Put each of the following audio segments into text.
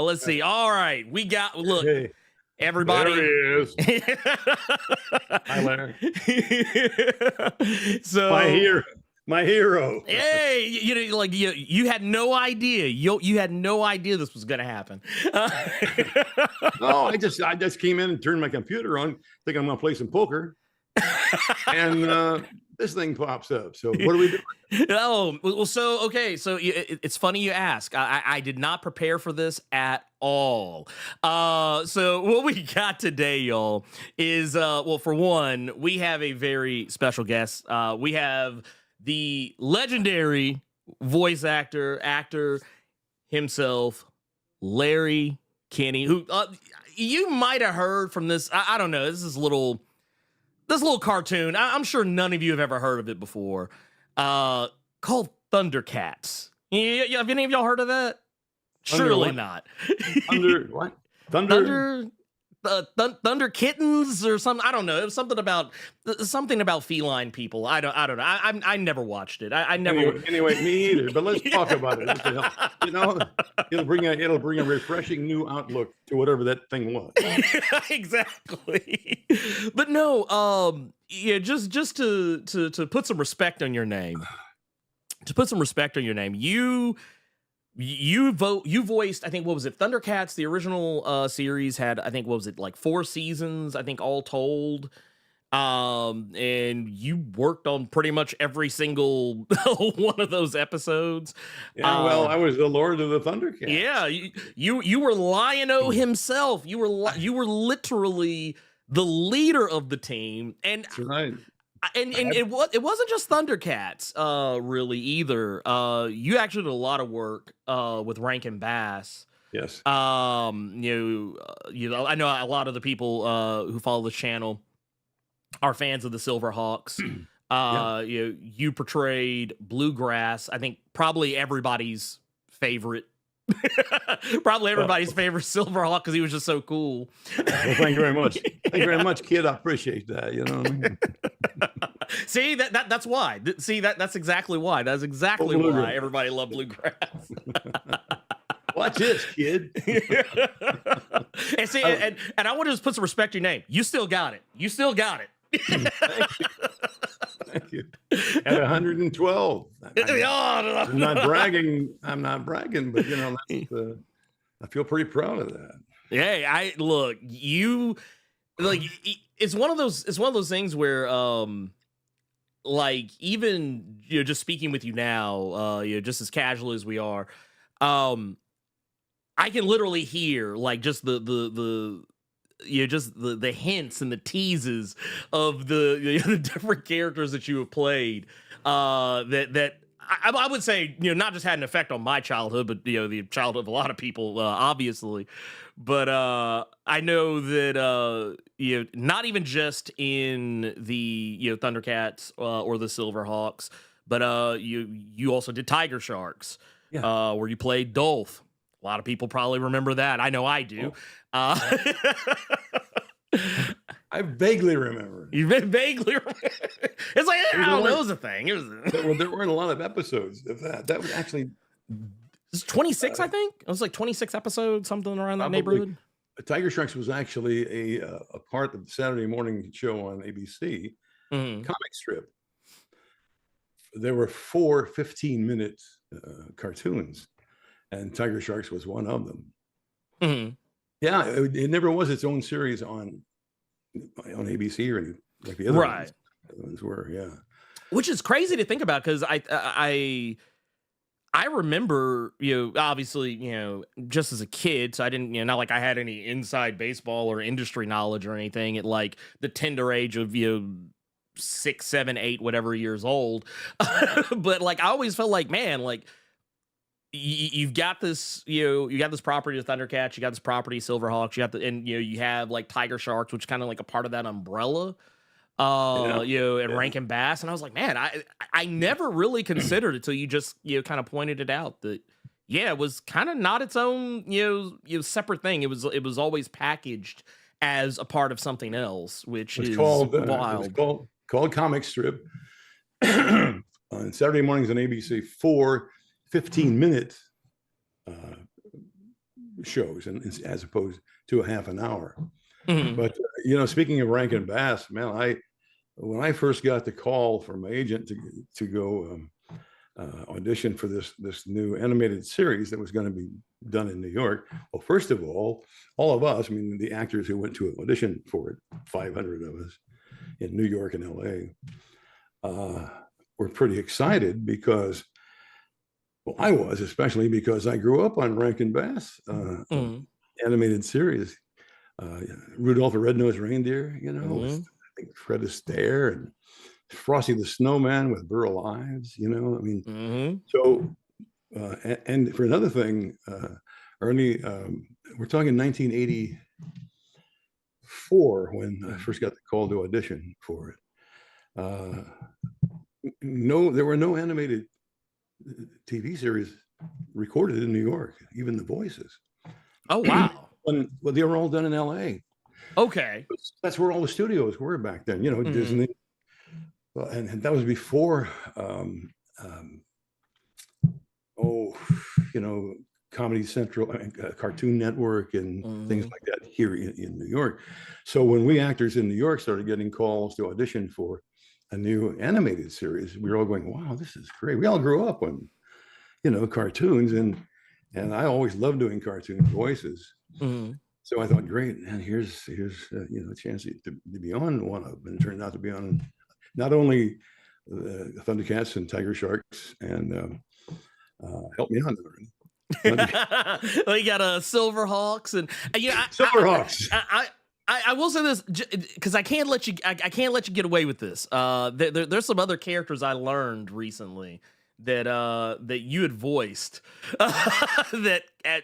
Let's see. All right, we got look. Hey, everybody. there he is. Hi, Larry. So my hero. Hey, you had no idea. You had no idea this was gonna happen. No, I just came in and turned my computer on, thinking I'm gonna play some poker, and this thing pops up. So what do we do? Oh, well, so okay, so it's funny you ask. I did not prepare for this at all. So what we got today, y'all, is well, for one, we have a very special guest. We have the legendary voice actor himself, Larry Kenney, who you might have heard from this. I don't know. This little cartoon. I'm sure none of you have ever heard of it before. Called ThunderCats. Yeah, have any of y'all heard of that? Surely not. Thunder what? Thunder kittens or something. I don't know. It was something about feline people. I don't know. I never watched it. I never. Anyway, me either. But let's talk about it. You know, it'll bring a refreshing new outlook to whatever that thing was. Exactly. But no. Yeah. Just to put some respect on your name. To put some respect on your name, you voiced, I think, what was it? ThunderCats, the original series had, I think, what was it, like 4 seasons, I think, all told. And you worked on pretty much every single one of those episodes. Yeah, well, I was the Lord of the ThunderCats. Yeah, you were LionO himself. You were literally the leader of the team. And that's right. And it wasn't just ThunderCats, really either. You actually did a lot of work with Rankin Bass. Yes. I know a lot of the people who follow the channel are fans of the Silverhawks. Yeah. You portrayed Bluegrass. I think probably everybody's favorite. Probably everybody's favorite Silverhawk because he was just so cool. Well, thank you very much. Thank you very much, kid. I appreciate that. You know what I mean? See, that's why. See, that's exactly why. That's exactly why everybody loved Bluegrass. Watch this, kid. And see, and I want to just put some respect to your name. You still got it. You still got it. Thank you. At 112. I'm not bragging. But you know, I feel pretty proud of that. Hey, it's one of those things where like, even just speaking with you now, just as casual as we are, I can literally hear like just the hints and the teases of the different characters that you have played, that I would say, not just had an effect on my childhood, but the childhood of a lot of people, obviously. But I know that not even just in the ThunderCats or the Silverhawks, but you also did Tiger Sharks, yeah. Where you played Dolph. A lot of people probably remember that. I know I do. Oh. I vaguely remember. You vaguely remember. It's like, I don't know, it was a thing. Well, there weren't a lot of episodes of that. That was actually... It's 26, I think. It was like 26 episodes, something around that neighborhood. Tiger Sharks was actually a part of the Saturday morning show on ABC, comic strip. There were 4 15-minute cartoons, and Tiger Sharks was one of them. Mm-hmm. Yeah, it never was its own series on ABC or anything like the other ones were. Yeah, which is crazy to think about, because I remember, obviously, just as a kid, so I didn't, not like I had any inside baseball or industry knowledge or anything at like the tender age of 6, 7, 8, whatever years old. But like, I always felt like, man, like, you've got this, you got this property of ThunderCats, you got this property of Silverhawks, you have like Tiger Sharks, which is kind of like a part of that umbrella, and Rankin Bass. And I was like, man, I never really considered it till you just, kind of pointed it out that, it was kind of not its own, separate thing. It was always packaged as a part of something else, which is wild. It was called comic strip on Saturday mornings on ABC. 4 15-minute shows, and as opposed to a half an hour. Mhm. But speaking of Rankin Bass, man, when I first got the call from my agent to go audition for this new animated series that was going to be done in New York. Well, first of all of us, I mean, the actors who went to audition for it, 500 of us in New York and LA, were pretty excited because, well, I was, especially because I grew up on Rankin Bass animated series. Rudolph the Red-Nosed Reindeer, with, I think, Fred Astaire and Frosty the Snowman with Burl Ives, I mean, so, and for another thing, Ernie, we're talking 1984 when I first got the call to audition for it. There were no animated TV series recorded in New York, even the voices. Oh, wow. Well, they were all done in LA. Okay. That's where all the studios were back then, Disney. Well, and that was before, Comedy Central, Cartoon Network, and things like that here in New York. So when we actors in New York started getting calls to audition for a new animated series, we were all going, "Wow, this is great!" We all grew up on, cartoons, and I always loved doing cartoon voices. So I thought, great, and here's a chance to be on one of them, and it turned out to be on not only ThunderCats and Tiger Sharks, and help me out, Well, you got Silverhawks, and Silverhawks. I will say this because I can't let you get away with this. There's some other characters I learned recently that you had voiced that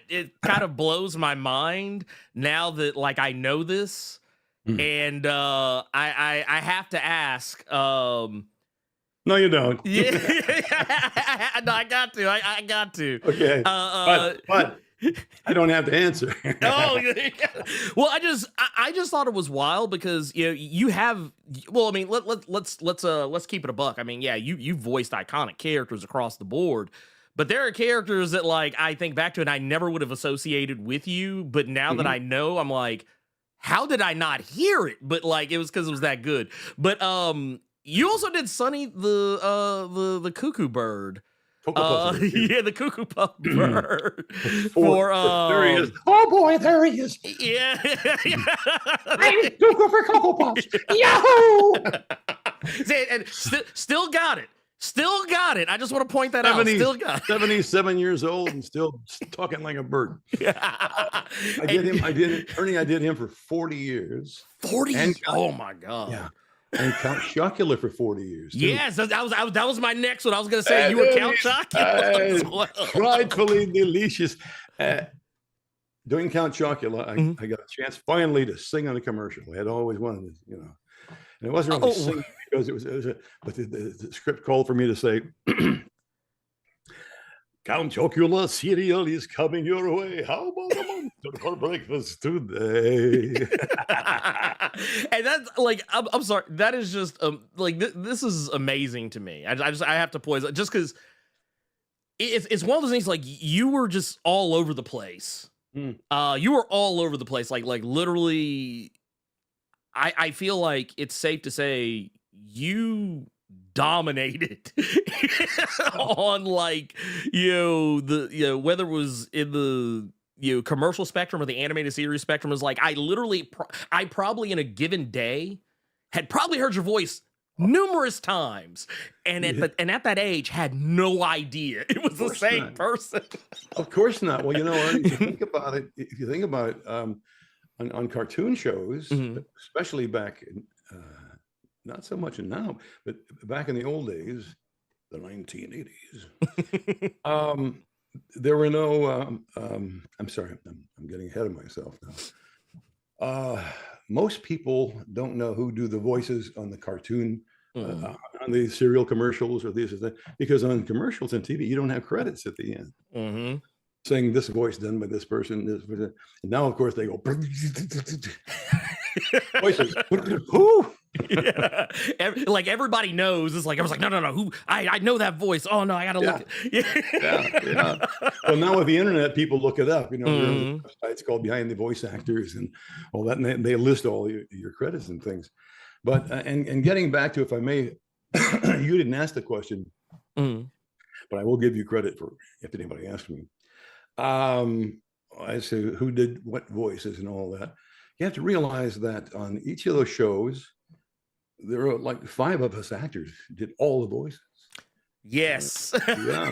it kind of blows my mind now that I know this, and I have to ask. No, you don't. Yeah, no, I got to. I got to. Okay, but I don't have to answer. Oh, well, I just thought it was wild because you have. Well, I mean, let's keep it a buck. I mean, yeah, you voiced iconic characters across the board, but there are characters that I think back to and I never would have associated with you, but now that I know, I'm like, how did I not hear it? But it was because it was that good. But you also did Sonny the cuckoo bird. Yeah, the cuckoo puff bird. There he is. Oh boy, there he is. Yeah. I'm cuckoo for Cocoa Puffs. Yahoo! And still got it. Still got it. I just want to point that out. Still got it. 77 years old and still talking like a bird. I did him for 40 years. 40 years? Oh my God. Yeah. And Count Chocula for 40 years. Too. Yes, that was my next one. I was going to say you were Count Chocula as well. Frightfully delicious. Doing Count Chocula, I got a chance finally to sing on a commercial. I had always wanted to, and it wasn't really singing because but the script called for me to say, Count Chocula cereal is coming your way. How about a monster for breakfast today? And that's I'm sorry. That is just this is amazing to me. I have to poise just because it's one of those things. You were just all over the place. You were all over the place. Literally, I feel like it's safe to say you dominated on whether it was in the commercial spectrum or the animated series spectrum. Is I probably in a given day had probably heard your voice numerous times, and at that age had no idea it was the same person. Of course not. Well, if you think about it, on cartoon shows, especially back in, not so much now, but back in the old days, the 1980s, there were no, I'm sorry, I'm getting ahead of myself now. Most people don't know who do the voices on the cartoon, on the cereal commercials or this or that, because on commercials and TV, you don't have credits at the end. Saying this voice done by this person, and now of course they go voices. Who? Yeah. Like everybody knows. It's like, I was like, no, who? I know that voice. Oh no, I gotta look. Yeah. Well, now with the internet, people look it up. You know, there are websites called Behind the Voice Actors and all that, and they list all your credits and things. But and getting back to, if I may, you didn't ask the question, but I will give you credit for if anybody asks me. I say who did what voices and all that. You have to realize that on each of those shows, there are like 5 of us actors did all the voices. Yes. Yeah.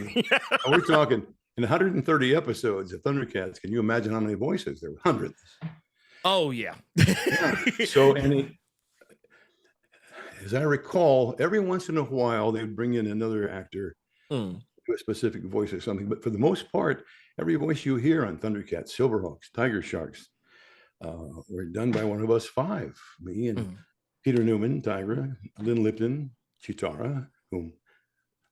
We're talking in 130 episodes of ThunderCats. Can you imagine how many voices? There were hundreds. Oh yeah. So, as I recall, every once in a while they would bring in another actor to a specific voice or something. But for the most part, every voice you hear on ThunderCats, Silverhawks, Tiger Sharks, were done by one of us 5. Me and Peter Newman, Tigra, Lynn Lipton, Chitara, whom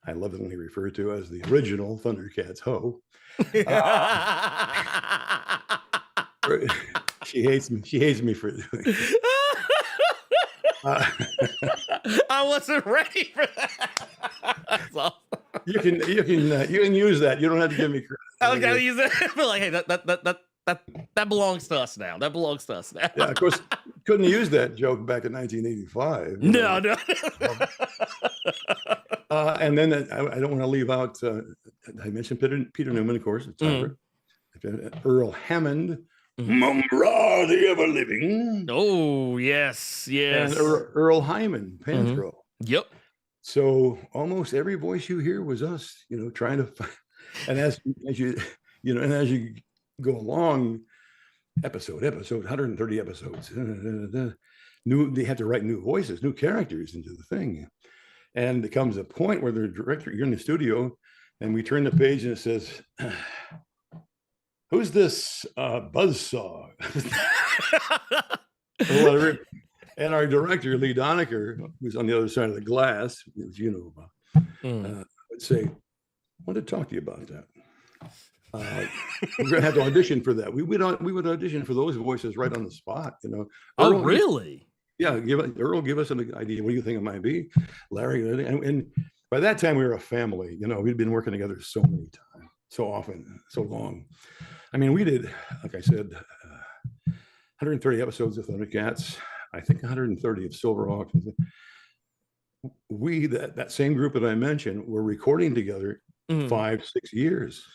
I lovingly refer to as the original ThunderCats Ho. She hates me. She hates me for doing it. I wasn't ready for that. That's awesome. You can use that. You don't have to give me credit. I gotta use it. But like, hey, that belongs to us now. That belongs to us now. Yeah, of course, couldn't use that joke back in 1985. No. And then I don't want to leave out. I mentioned Peter Newman, of course. Earl Hammond, Mum-Ra, the Ever Living. Oh yes. And Earl Hyman, Panthro. Yep. So almost every voice you hear was us, you know, trying to find. And as you go along, episode, 130 episodes, they have to write new voices, new characters into the thing. And it comes a point where the director, you're in the studio, and we turn the page and it says, "Who's this buzzsaw?" Or whatever. And our director, Lee Donecker, who's on the other side of the glass, as you know about, would say, "I want to talk to you about that. We're going to have to audition for that." We would audition for those voices right on the spot, you know. Oh, really? Yeah, Earl, give us an idea. What do you think it might be? Larry, and by that time we were a family. You know, we'd been working together so many times, so often, so long. I mean, we did, like I said, 130 episodes of ThunderCats. I think 130 of Silverhawk. We, that same group that I mentioned, were recording together 5-6 years.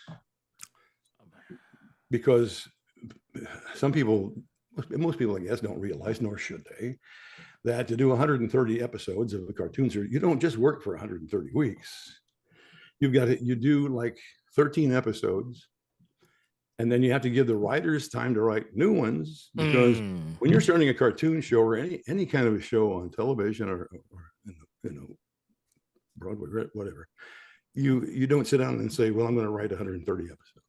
Because most people, I guess, don't realize, nor should they, that to do 130 episodes of a cartoon series, you don't just work for 130 weeks. You do like 13 episodes, and then you have to give the writers time to write new ones, because when you're starting a cartoon show or any kind of a show on television or Broadway, whatever, you don't sit down and say, well, I'm going to write 130 episodes.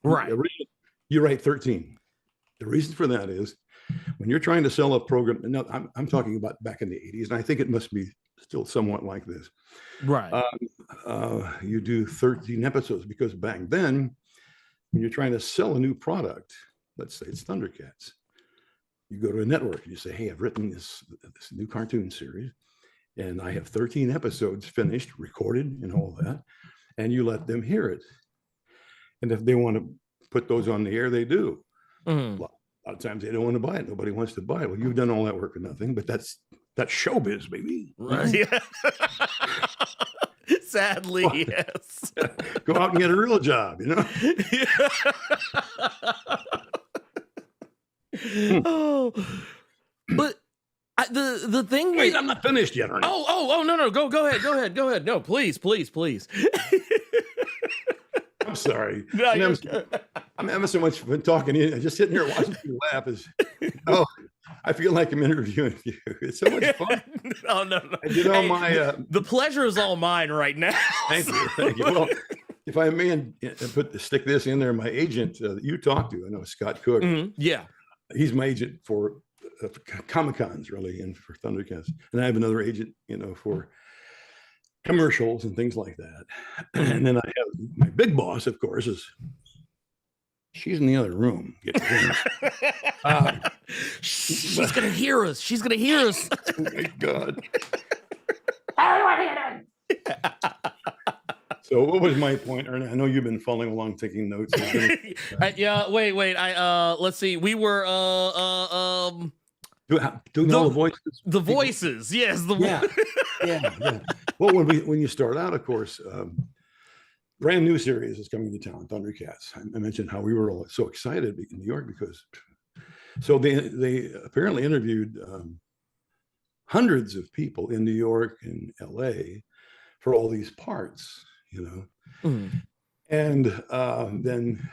Right. You write 13. The reason for that is when you're trying to sell a program, no, I'm talking about back in the 80s, and I think it must be still somewhat like this. Right. You do 13 episodes, because back then, when you're trying to sell a new product, let's say it's ThunderCats, you go to a network and you say, hey, I've written this new cartoon series, and I have 13 episodes finished, recorded, and all that, and you let them hear it. And if they want to put those on the air, they do. A lot of times they don't want to buy it. Nobody wants to buy it. Well, you've done all that work for nothing, but that's showbiz, baby. Right. Yeah. Sadly, yes. Go out and get a real job, you know? Oh, but the thing. Wait, I'm not finished yet, Ernie. Oh, no. Go ahead. No, please. I'm sorry. No, I'm having so much fun talking to you. Just sitting here watching you laugh I feel like I'm interviewing you. It's so much fun. Oh, no. And you know, the pleasure is all mine right now. Thank you. Well, if I may stick this in there, my agent that you talked to, I know Scott Cook. Yeah. He's my agent for Comic-Cons, really, and for ThunderCats. And I have another agent, you know, for commercials and things like that. And then I have my big boss, of course, is She's in the other room. She's gonna hear us. She's gonna hear us. Oh my God. So what was my point, Ernie? I know you've been following along, taking notes. Yeah, wait. Let's see. We were doing all the voices. The voices, yes. Yeah. Well, when you start out, of course, brand new series is coming to town, ThunderCats. I mentioned how we were all so excited in New York because, so they apparently interviewed hundreds of people in New York and LA for all these parts, and then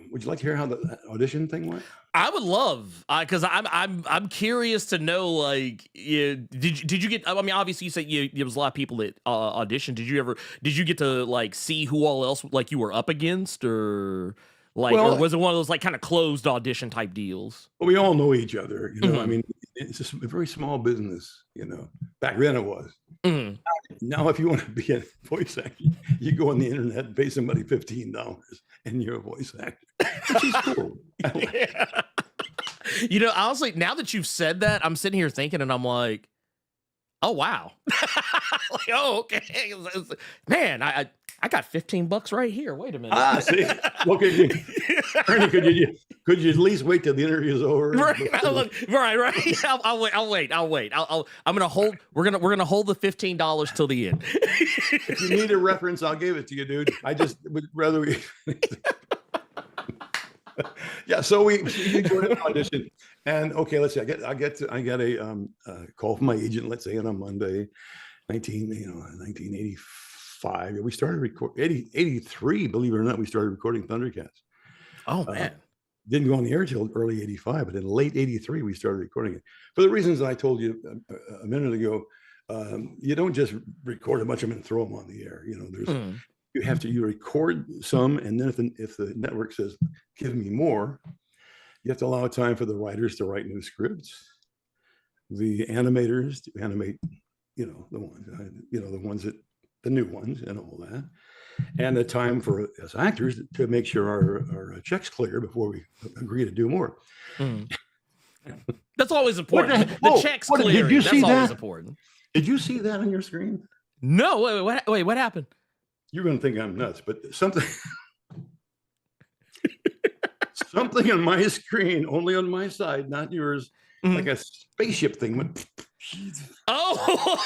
would you like to hear how the audition thing went? I would love, because I'm curious to know, like, did you get? I mean, obviously you said there was a lot of people that auditioned. Did you get to like see who all else like you were up against, or like, or was it one of those like kind of closed audition type deals? Well, we all know each other, I mean, it's just a very small business, Back then it was. Now, if you want to be a voice actor, you go on the internet and pay somebody $15 and you're a voice actor, which is cool. Yeah. Honestly, now that you've said that, I'm sitting here thinking and I'm like, oh, wow. Like, oh, okay. Man, I got $15 right here. Wait a minute. See, okay. Ernie, could you at least wait till the interview is over? Right. Right. I'll wait. I'm gonna hold. We're gonna hold the $15 till the end. If you need a reference, I'll give it to you, dude. I just would rather we. Yeah. So we go to audition, and okay, let's see. I get a call from my agent. Let's say on a Monday, 1985. We started recording 83. Believe it or not, we started recording ThunderCats. Oh man. Didn't go on the air till early 85, but in late 83, we started recording it. For the reasons I told you a minute ago, you don't just record a bunch of them and throw them on the air. You record some, and then if the network says, give me more, you have to allow time for the writers to write new scripts, the animators to animate, the new ones and all that. And the time for us actors to make sure our checks clear before we agree to do more. That's always important. The checks clear. Did you see that? Always important. Did you see that on your screen? No. Wait. What happened? You're going to think I'm nuts, but something on my screen, only on my side, not yours, like a spaceship thing went. Oh,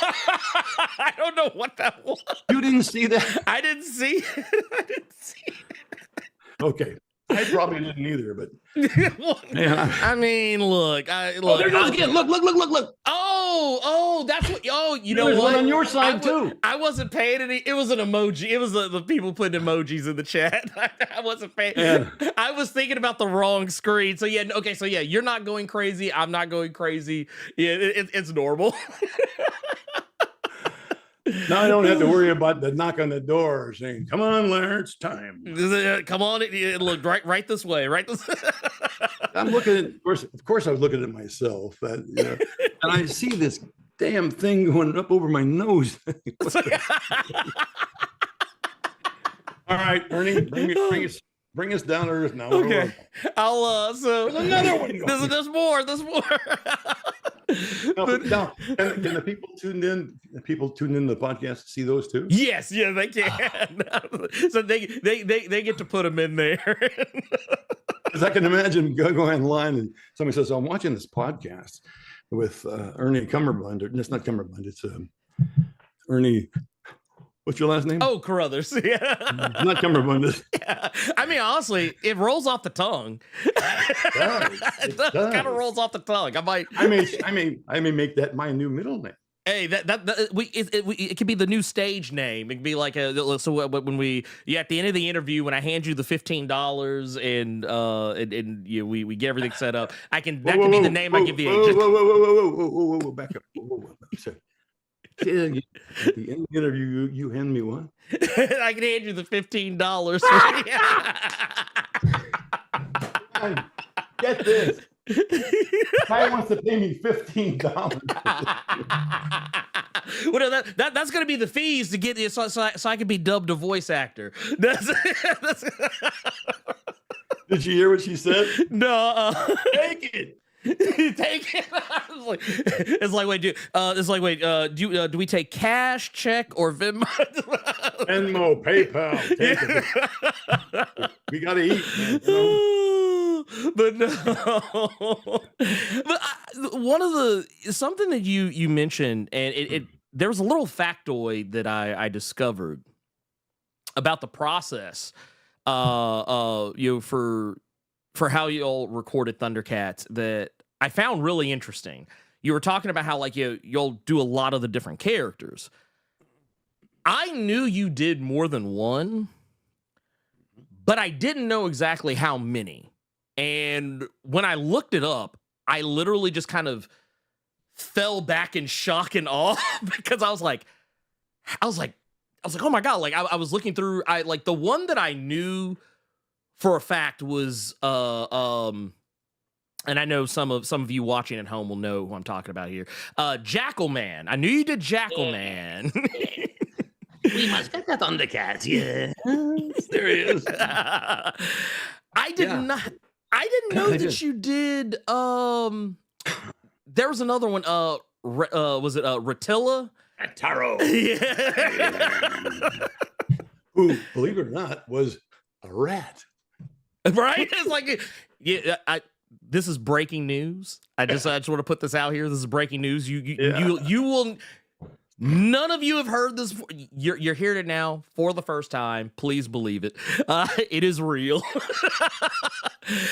I don't know what that was. You didn't see that? I didn't see it. Okay. I probably didn't either, but I mean, look. There it goes again. Look. Oh, that's what. Oh, you know There's what? one on your side too. I wasn't paying any. It was an emoji. It was the people putting emojis in the chat. I wasn't paying. Yeah. I was thinking about the wrong screen. So yeah, okay. So yeah, you're not going crazy. I'm not going crazy. Yeah, it's normal. Now I don't have to worry about the knock on the door saying, "Come on, Larry, it's time." Come on, it looked right this way, right this. I'm looking at, of course, I was looking at myself, and I see this damn thing going up over my nose. All right, Ernie, bring us down to earth now. Okay, I'll. So there's another one. There's more. Now, can the people tuned in? People tuned in the podcast see those too? Yes, they can. So they get to put them in there. Because I can imagine going online and somebody says, "I'm watching this podcast with Ernie Cumberbund." Or it's not Cumberbund. It's Ernie. What's your last name? Oh, Carruthers. Yeah. Not Cumberbund. Yeah. I mean, honestly, it rolls off the tongue. It does. Kind of rolls off the tongue. I may make that my new middle name. Hey, it could be the new stage name. It could be like when we at the end of the interview, when I hand you the $15 and we get everything set up, that could be the name I give the agent. Whoa, back up. Sorry. At the end of the interview, you hand me what? I can hand you the $15. Get this. Guy wants to pay me $15. Well, no, that's going to be the fees to get so I can be dubbed a voice actor. Did you hear what she said? No, Take it. take it. It's like, wait, do we take cash, check, or Venmo? Venmo, PayPal. Take it. We got to eat, man, you know? But no. But one of the something that you mentioned, and there was a little factoid that I discovered about the process, for how you all recorded ThunderCats that I found really interesting. You were talking about how like you'll do a lot of the different characters. I knew you did more than one, but I didn't know exactly how many. And when I looked it up, I literally just kind of fell back in shock and awe because I was like, oh my God. Like I was looking through, the one that I knew for a fact was, and I know some of you watching at home will know who I'm talking about here. Jackal Man. I knew you did Jackal Man. We must get that ThunderCats. Yeah, there he is. I didn't know that you did. There was another one. Was it Ratilla? Taro. Yeah. Who, believe it or not, was a rat. Right? It's like, yeah. This is breaking news. I just want to put this out here. This is breaking news. You will. None of you have heard this. You're hearing it now for the first time. Please believe it. It is real.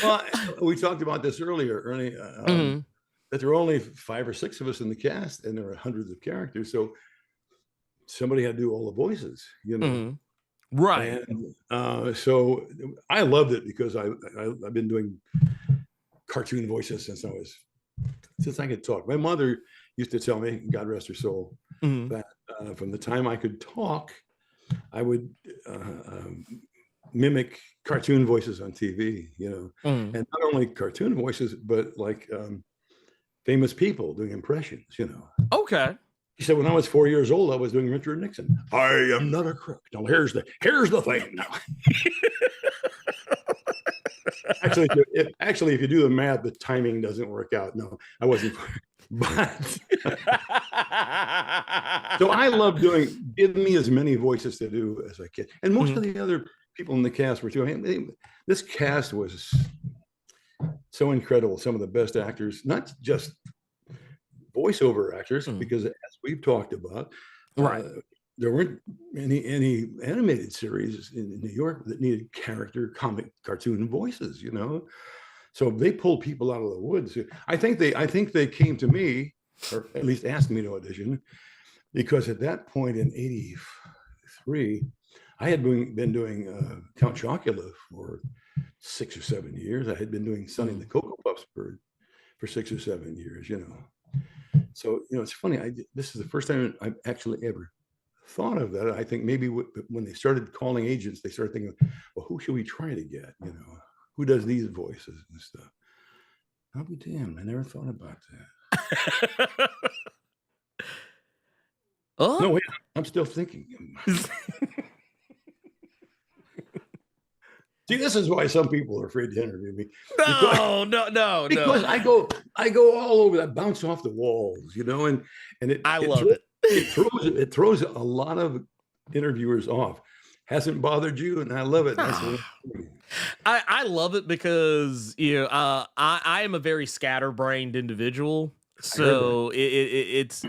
Well, we talked about this earlier, Ernie. That there were only 5 or 6 of us in the cast, and there were hundreds of characters. So somebody had to do all the voices, you know. Right. And so I loved it because I've been doing cartoon voices since I could talk. My mother used to tell me, God rest her soul, that from the time I could talk, I would mimic cartoon voices on TV, you know, and not only cartoon voices, but like famous people doing impressions, you know. Okay. He said, when I was 4 years old, I was doing Richard Nixon. I am not a crook. Now here's the thing. Now, actually, if you do the math, the timing doesn't work out. No, I wasn't. But so I love give me as many voices to do as I can, and most of the other people in the cast were too. I mean, this cast was so incredible. Some of the best actors, not just voiceover actors, because as we've talked about, right, there weren't any animated series in New York that needed comic cartoon voices, you know. So they pulled people out of the woods. I think they came to me, or at least asked me to audition, because at that point in '83, I had been doing Count Chocula for 6 or 7 years. I had been doing Sonny the Cocoa Puffs for 6 or 7 years, you know. So, you know, it's funny. This is the first time I've actually ever thought of that. I think maybe when they started calling agents, they started thinking, well, who should we try to get? You know, who does these voices and stuff? I'll be damned. I never thought about that. Oh no, wait, I'm still thinking. See, this is why some people are afraid to interview me. No. Because I go all over. I bounce off the walls, you know, and I love it. It throws a lot of interviewers off. Hasn't bothered you, and I love it. I love it because I am a very scatterbrained individual, so it's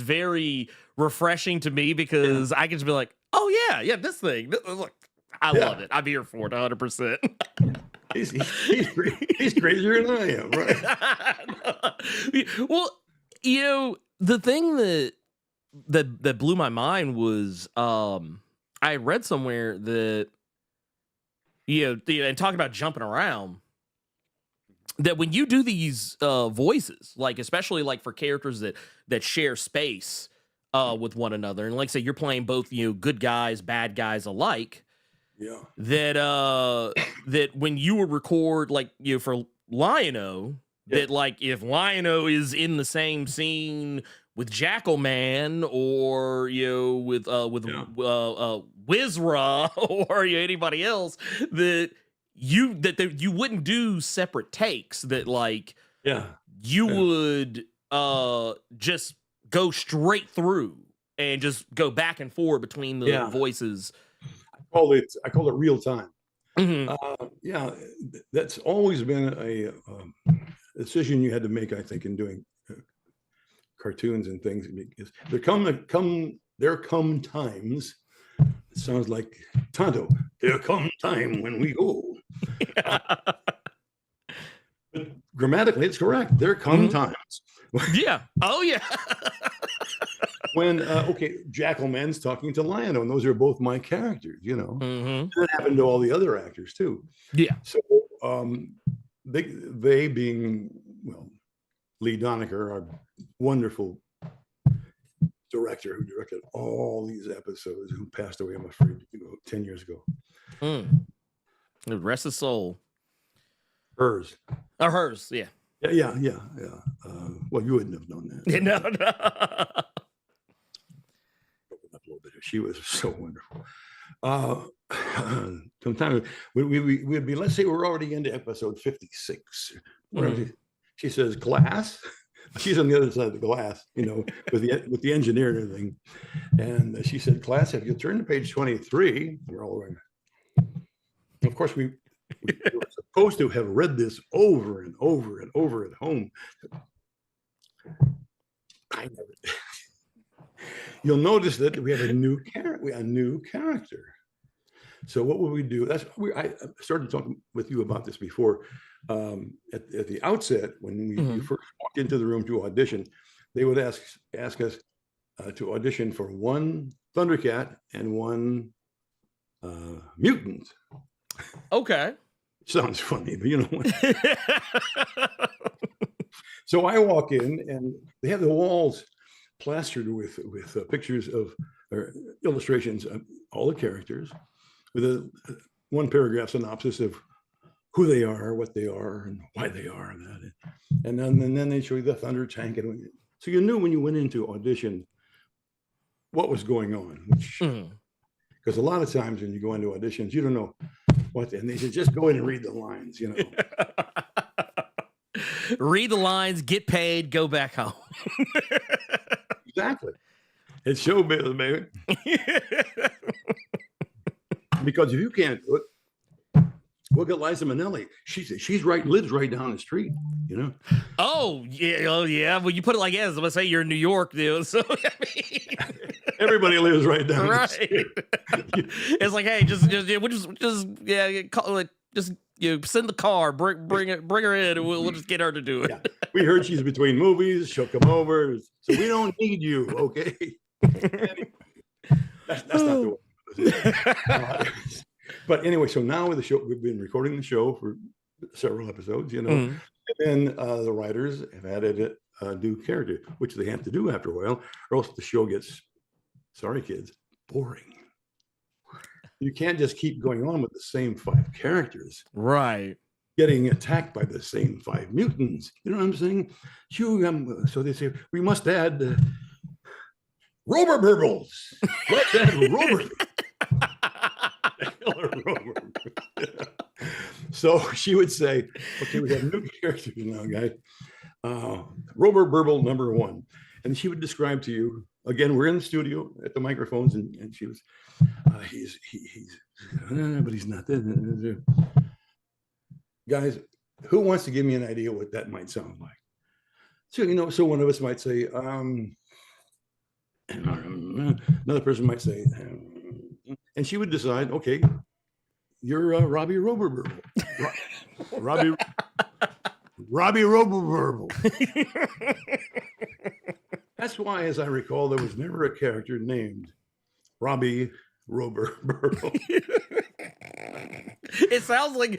very refreshing to me because I can just be like, oh yeah, this thing. Look, I love it. I'm here for it 100%. He's crazier than I am, right? Well, you know, the thing that blew my mind was I read somewhere that and talking about jumping around, that when you do these voices, like especially like for characters that share space with one another, and like say you're playing both good guys, bad guys alike. Yeah. That when you would record like for LionO, that like if LionO is in the same scene with Jackal Man or with Wizra or anybody else, that you wouldn't do separate takes, that like you would just go straight through and just go back and forth between the voices. I call it real time. Yeah, that's always been a decision you had to make, I think, in doing cartoons and things. Because there come times. It sounds like Tonto. There come time when we go. But grammatically, it's correct. There come times. Yeah. Oh yeah. When Jackalman's talking to LionO, and those are both my characters, you know. That happened to all the other actors too. Yeah. So they being, well, Lee Doneker, our wonderful director who directed all these episodes, who passed away, I'm afraid, 10 years ago. Rest his soul. Hers. Or hers, yeah. Yeah. Well, you wouldn't have known that. No. Up a little bit. She was so wonderful. Sometimes we'd be, let's say we're already into episode 56. She says, "Class." She's on the other side of the glass, with the engineer and everything. And she said, "Class, if you turn to page 23," we're all around. Of course, we were supposed to have read this over and over and over at home. I never did. You'll notice that we have a new character. So what would we do? I started talking with you about this before. At the outset, when we first walked into the room to audition, they would ask us to audition for one Thundercat and one mutant. Okay. Sounds funny, but you know what? So I walk in, and they have the walls plastered with pictures of, or illustrations of all the characters, with one paragraph synopsis of who they are, what they are, and why they are, and that. And then they show you the Thunder Tank, and so you knew when you went into audition what was going on. Because a lot of times when you go into auditions, you don't know what, and they said, just go in and read the lines, Read the lines, get paid, go back home. Exactly. It's showbiz, baby. Because if you can't do it, we'll get Liza Minnelli. Lives right down the street, Oh yeah. Well, you put it like as let's say you're in New York, dude. So everybody lives right down right. the street. It's like, hey, just send the car, bring her in, and we'll just get her to do it. Yeah. We heard she's between movies. She'll come over, so we don't need you, okay? That's not the way. But anyway, so now with the show, we've been recording the show for several episodes, and then the writers have added a new character, which they have to do after a while, or else the show gets, sorry kids, boring. You can't just keep going on with the same 5 characters. Right. Getting attacked by the same 5 mutants. You know what I'm saying? So they say, we must add Rover Burbles. Let's add Rover. So she would say, okay, we have new characters now, guys. Rover Burble number 1. And she would describe to you, again, we're in the studio at the microphones, and she was, he's but he's not there. Guys, who wants to give me an idea what that might sound like? So, so one of us might say, another person might say, and she would decide, okay, you're Robbie Rover Burble. Robbie Rover Burble. That's why, as I recall, there was never a character named Robbie Rover Burble. It sounds like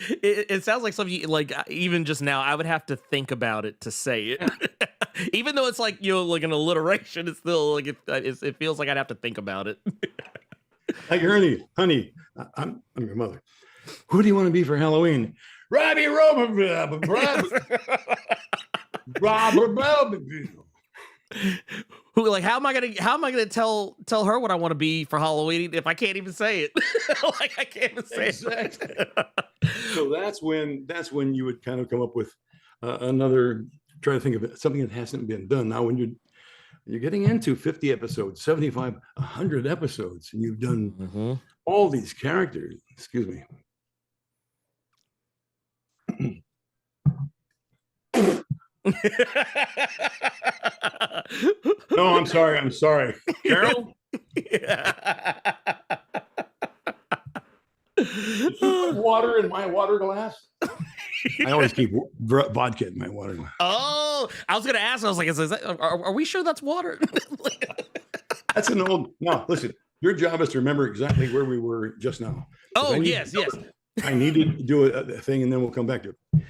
something like, even just now I would have to think about it to say it. Even though it's like, like an alliteration, it's still like it feels like I'd have to think about it. Like, honey, I'm your mother. Who do you want to be for Halloween? Robbie Rover. Who like how am I gonna tell her what I want to be for Halloween if I can't even say it? Like I can't even say Exactly. it. So that's when you would kind of come up with another. Try to think of something that hasn't been done. Now, when you're getting into 50 episodes, 75, 100 episodes, and you've done all these characters. Excuse me. No, I'm sorry. Carol? Did you put water in my water glass? I always keep vodka in my water glass. Oh, I was going to ask. I was like, are we sure that's water? That's an old. No, listen. Your job is to remember exactly where we were just now. Oh, yes. I need to do a thing, and then we'll come back to it.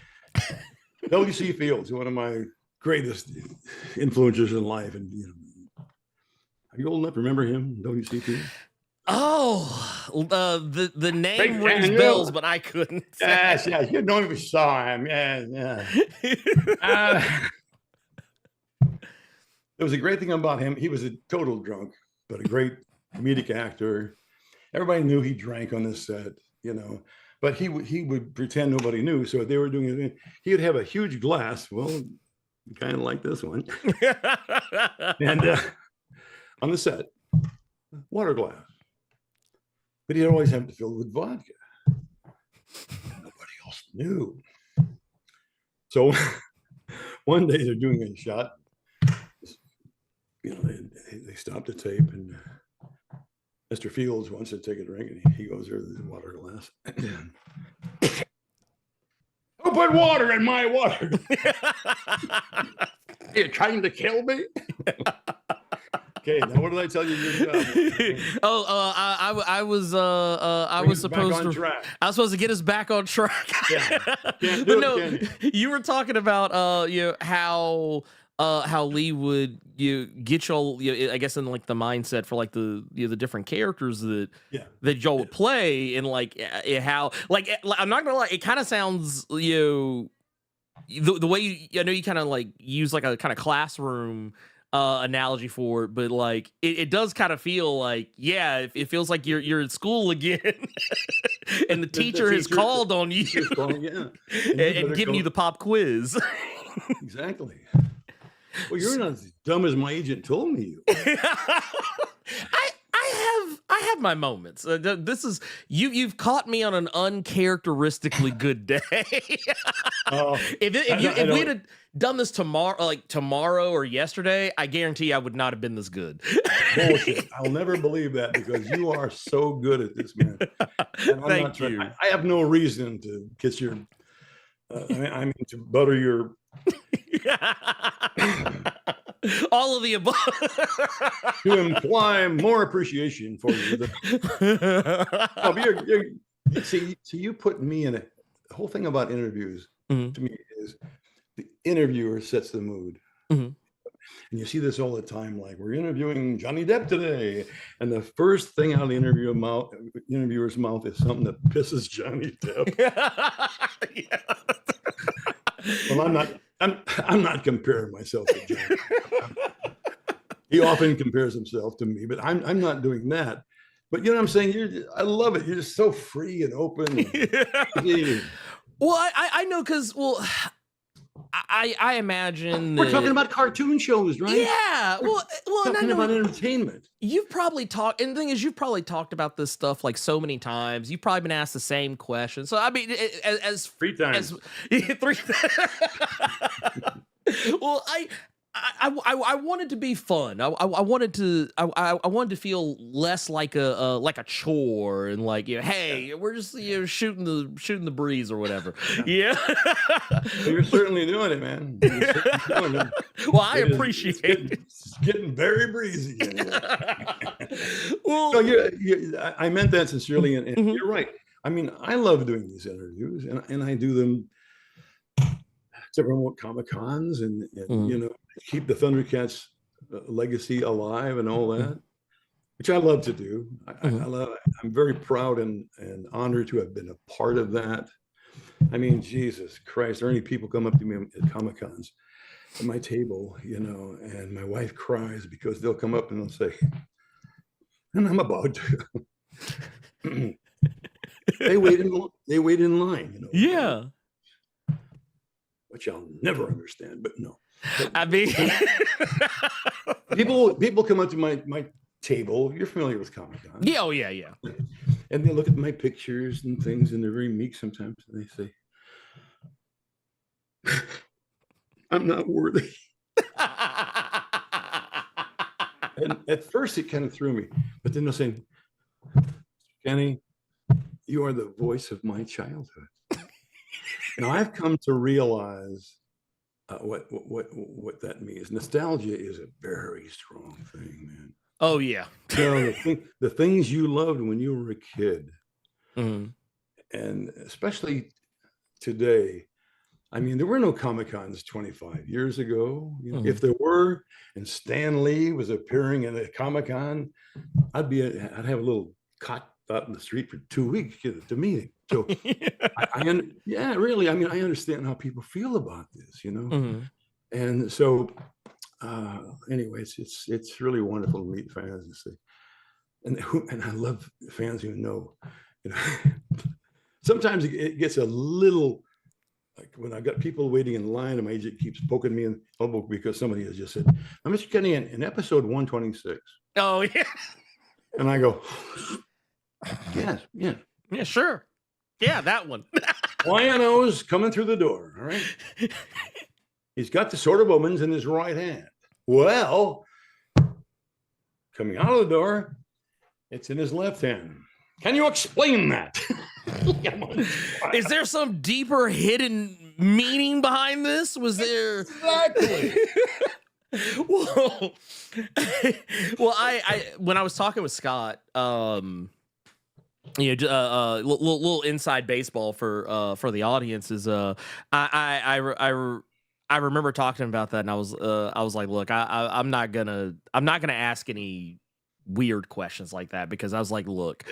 W.C. Fields, one of my greatest influences in life, and are you old enough to remember him, W.C. Fields? Oh, the name rings bells, but I couldn't. Yes, you know we saw him. Yeah. There was a great thing about him. He was a total drunk, but a great comedic actor. Everybody knew he drank on this set, but he would pretend nobody knew. So if they were doing it, he would have a huge glass. Well, kind of like this one, and on the set, water glass. But he'd always have to fill it with vodka. Nobody else knew. So one day they're doing a shot. They stopped the tape, and Mr. Fields wants to take a drink, and he goes there with his water glass. Who put water in my water? Are you trying to kill me? Okay, now what did I tell you your job? I was supposed to get us back on track. You were talking about how Lee would get y'all, I guess, in like the mindset for like the the different characters that y'all would play, and like how I'm not gonna lie, it kind of sounds the way I know you kind of like use like a kind of classroom analogy for it, but like it does kind of feel like it feels like you're in school again, and the teacher has called on you, and giving you the pop quiz. Exactly. Well, you're not as dumb as my agent told me you. I have my moments. This is you've caught me on an uncharacteristically good day. If we'd have done this tomorrow or yesterday, I guarantee I would not have been this good. Bullshit. I'll never believe that, because you are so good at this, man. And Thank you. I have no reason to kiss your. I mean to butter your. All of the above. To imply more appreciation for you. See, you put me in it. The whole thing about interviews to me is the interviewer sets the mood. And you see this all the time, like we're interviewing Johnny Depp today, and the first thing out of the interviewer's mouth is something that pisses Johnny Depp. Well, I'm not comparing myself to Johnny. He often compares himself to me, but I'm not doing that. But you know what I'm saying? I love it. You're just so free and open. Well, I know, because I imagine we're talking about cartoon shows, right? Yeah. Well, talking about entertainment. You've probably talked, and the thing is, you've probably talked about this stuff like so many times. You've probably been asked the same question. So I mean, as 3 times. 3 Well, I wanted to be fun. I wanted to feel less like a chore, and like hey, we're just shooting the breeze or whatever. Yeah. You're certainly doing it, man. Doing it. Well, I appreciate it. It's getting very breezy. Well, no, I meant that sincerely, and you're right. I mean, I love doing these interviews, and I do them to promote Comic-Cons and keep the ThunderCats legacy alive and all that, which I love to do. I'm very proud and honored to have been a part of that. I mean, Jesus Christ, there are any people come up to me at Comic-Cons at my table, and my wife cries because they'll come up and they'll say, and I'm about to. They wait in line, Yeah. which I'll never understand, but no. But I mean, people come up to my table. You're familiar with Comic-Con. yeah, oh yeah, yeah. And they look at my pictures and things, and they're very meek sometimes, and they say, I'm not worthy. And at first it kind of threw me, but then they'll say, Kenney, you are the voice of my childhood. Now I've come to realize what that means. Nostalgia is a very strong thing, man. Oh yeah. The things you loved when you were a kid, mm-hmm. and especially today. I mean, there were no Comic-Cons 25 years ago. Mm-hmm. If there were, and Stan Lee was appearing in a Comic-Con, I'd have a little cot out in the street for 2 weeks to meet him. So, really. I mean, I understand how people feel about this, Mm-hmm. And so, anyways, it's really wonderful to meet fans and say, and I love fans who know, Sometimes it gets a little. Like when I got people waiting in line, and my agent keeps poking me in the elbow because somebody has just said, Mr. Kenney, in episode 126. Oh, yeah. And I go, yes. Yeah, sure. Yeah, that one. LionO's coming through the door, all right? He's got the Sword of Omens in his right hand. Well, coming out of the door, it's in his left hand. Can you explain that? Is there some deeper hidden meaning behind this? Was there exactly? well, I when I was talking with Scott, little inside baseball for the audience is I remember talking to him about that, and I was like, look, I'm not gonna ask any weird questions like that, because I was like, look.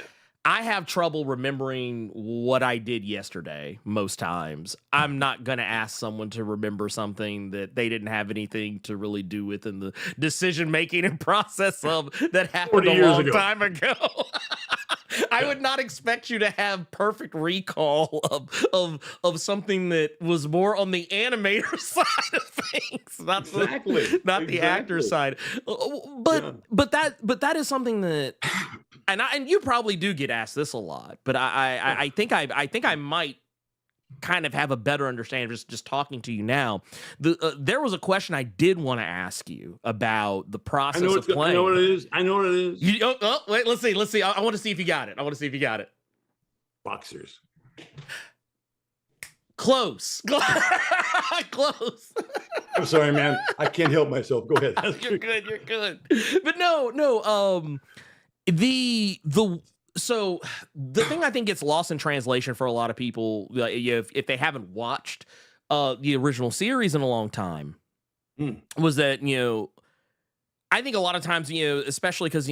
I have trouble remembering what I did yesterday most times. I'm not going to ask someone to remember something that they didn't have anything to really do with in the decision-making and process of that happened a long time ago. I would not expect you to have perfect recall of something that was more on the animator side of things, not the actor side. But that is something that, and you probably do get asked this a lot, but I think I might kind of have a better understanding just talking to you now. There was a question I did want to ask you about the process of playing. I know what it is. Wait, let's see. I want to see if you got it. Boxers. Close. Close. I'm sorry, man. I can't help myself. Go ahead. You're good. But no. So the thing I think gets lost in translation for a lot of people, if they haven't watched the original series in a long time, was that, I think a lot of times, especially because,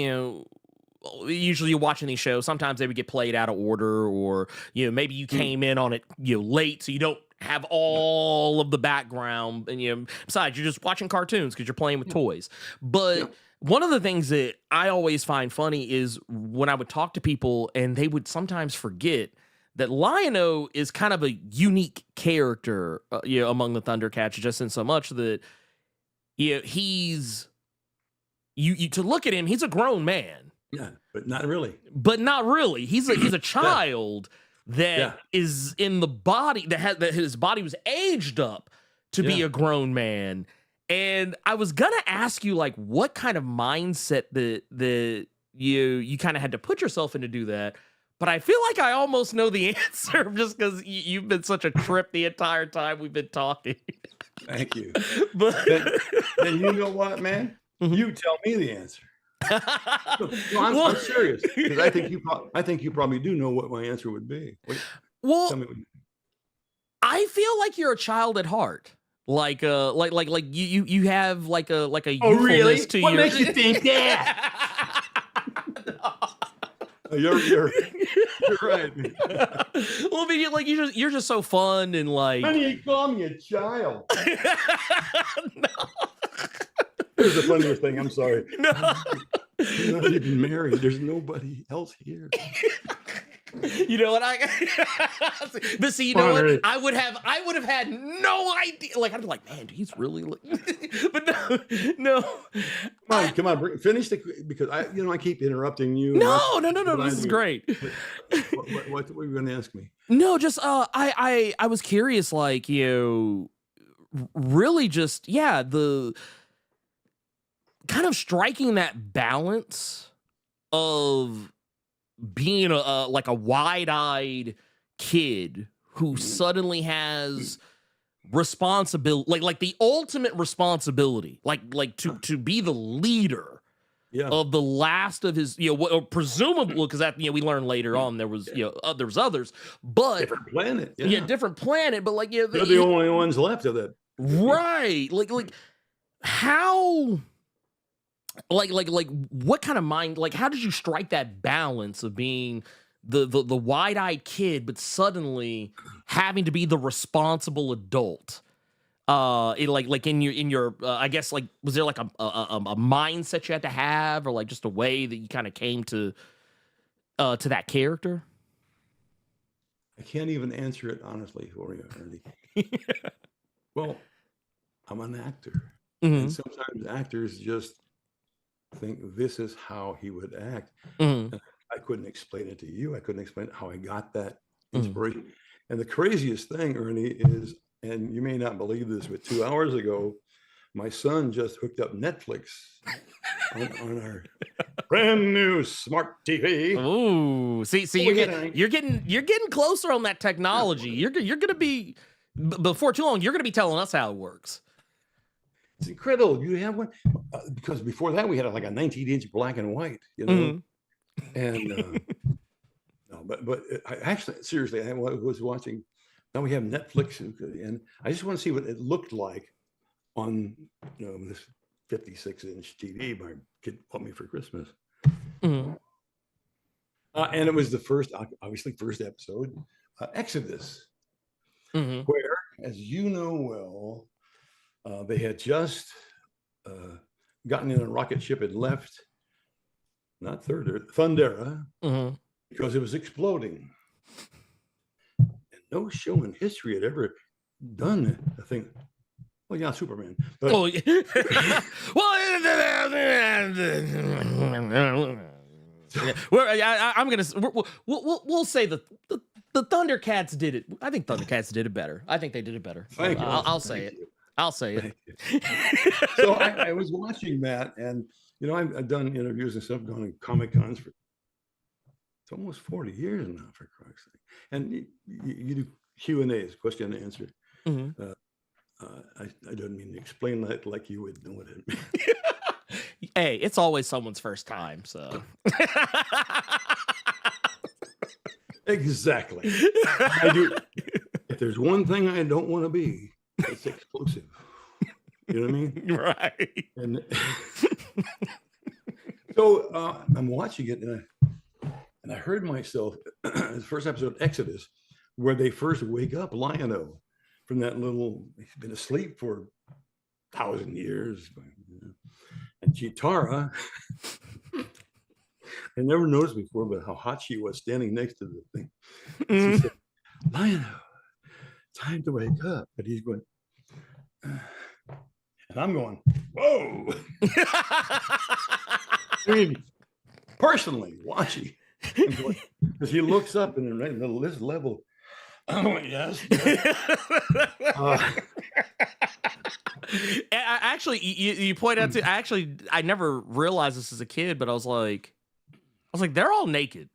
usually you're watching these shows, sometimes they would get played out of order, or, maybe you came in on it, late, so you don't have all of the background, and, besides, you're just watching cartoons because you're playing with toys. But one of the things that I always find funny is when I would talk to people and they would sometimes forget that LionO is kind of a unique character, among the Thundercats, just in so much that, he's, to look at him, he's a grown man. Yeah, but not really. He's a child that is in the body that his body was aged up to be a grown man. And I was gonna ask you, like, what kind of mindset that you kind of had to put yourself in to do that, but I feel like I almost know the answer just because you've been such a trip the entire time we've been talking. Thank you. But then you know what, man? You tell me the answer. No, I'm serious, because I think you probably do know what my answer would be. Tell me I feel like you're a child at heart. Like you have like a oh really? To what your... makes you think that? You're right. Well, I mean, like you're just so fun and like. Honey, you call me a child. No. Here's the funniest thing. I'm sorry. No. You're not even married. There's nobody else here. You know what but see, you know what? I would have had no idea. Like I'd be like, man, he's really but no. Come on, finish because I keep interrupting you. No, this is great. What were you going to ask me? No, just I was curious, like, really just the kind of striking that balance of being like a wide-eyed kid who suddenly has responsibility, like the ultimate responsibility, like to be the leader of the last of his, presumably, because that we learned later on there was there was others, but different planet, different planet, but like they're the only ones left of that, right? Like how. Like what kind of mind, like how did you strike that balance of being the wide-eyed kid but suddenly having to be the responsible adult? Like in your I guess, like, was there like a mindset you had to have, or like just a way that you kind of came to that character? I can't even answer it honestly for you, Andy. Well, I'm an actor, and sometimes actors just think this is how he would act. I couldn't explain it to you. I couldn't explain how I got that inspiration. And the craziest thing, Ernie, is, and you may not believe this, but 2 hours ago, my son just hooked up Netflix on our brand new smart TV. Ooh, see, you're getting closer on that technology. You're gonna be, before too long, you're gonna be telling us how it works. It's incredible. You have one, because before that we had like a 19-inch black and white, and no, but I actually, seriously, I was watching. Now we have Netflix, and I just want to see what it looked like on this 56-inch TV my kid bought me for Christmas. And it was the first episode, Exodus, where, as you know well, they had just gotten in a rocket ship and left, not Thundera, because it was exploding. And no show in history had ever done a thing. Well, yeah, Superman. But, well, I'm gonna. We'll say the ThunderCats did it. I think ThunderCats did it better. I think they did it better. I'll say it. I'll say it. So I was watching that, and I've done interviews and stuff, gone to Comic Cons for it's almost 40 years now, for Christ's sake. And you do Q&As, question and answer. I don't mean to explain that like you would know what it means. Hey, it's always someone's first time, so. Exactly. I do. If there's one thing I don't want to be, it's exclusive. You know what I mean? Right. And so I'm watching it, and I heard myself, the first episode of Exodus, where they first wake up LionO from that little, he's been asleep for 1,000 years. And Chitara, I never noticed before, but how hot she was standing next to the thing. She said, LionO, time to wake up. But he's going, and I'm going, whoa. I mean, personally watching, because he looks up and in this level, oh yes. Actually, you point out I never realized this as a kid, but I was like, they're all naked.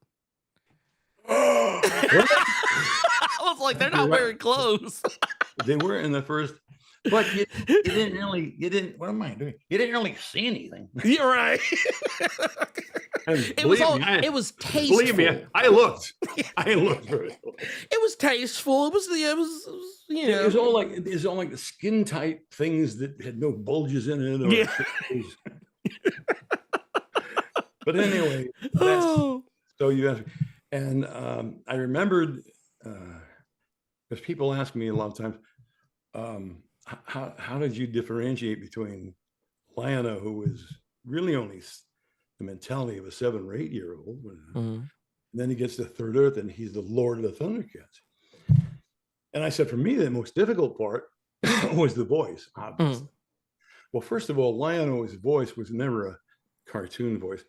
I was like, they're not wearing clothes. They were in the first, but you didn't really, what am I doing? You didn't really see anything. You're right. It was tasteful. Believe me, I looked for it. It was tasteful. It was it was all like the skin tight things that had no bulges in it. But anyway, So you asked, and I remembered because people ask me a lot of times, how did you differentiate between LionO, who was really only the mentality of a 7 or 8 year old, and then he gets to Third Earth and he's the Lord of the Thundercats. And I said, for me, the most difficult part was the voice, obviously. Well, first of all, LionO's voice was never a cartoon voice.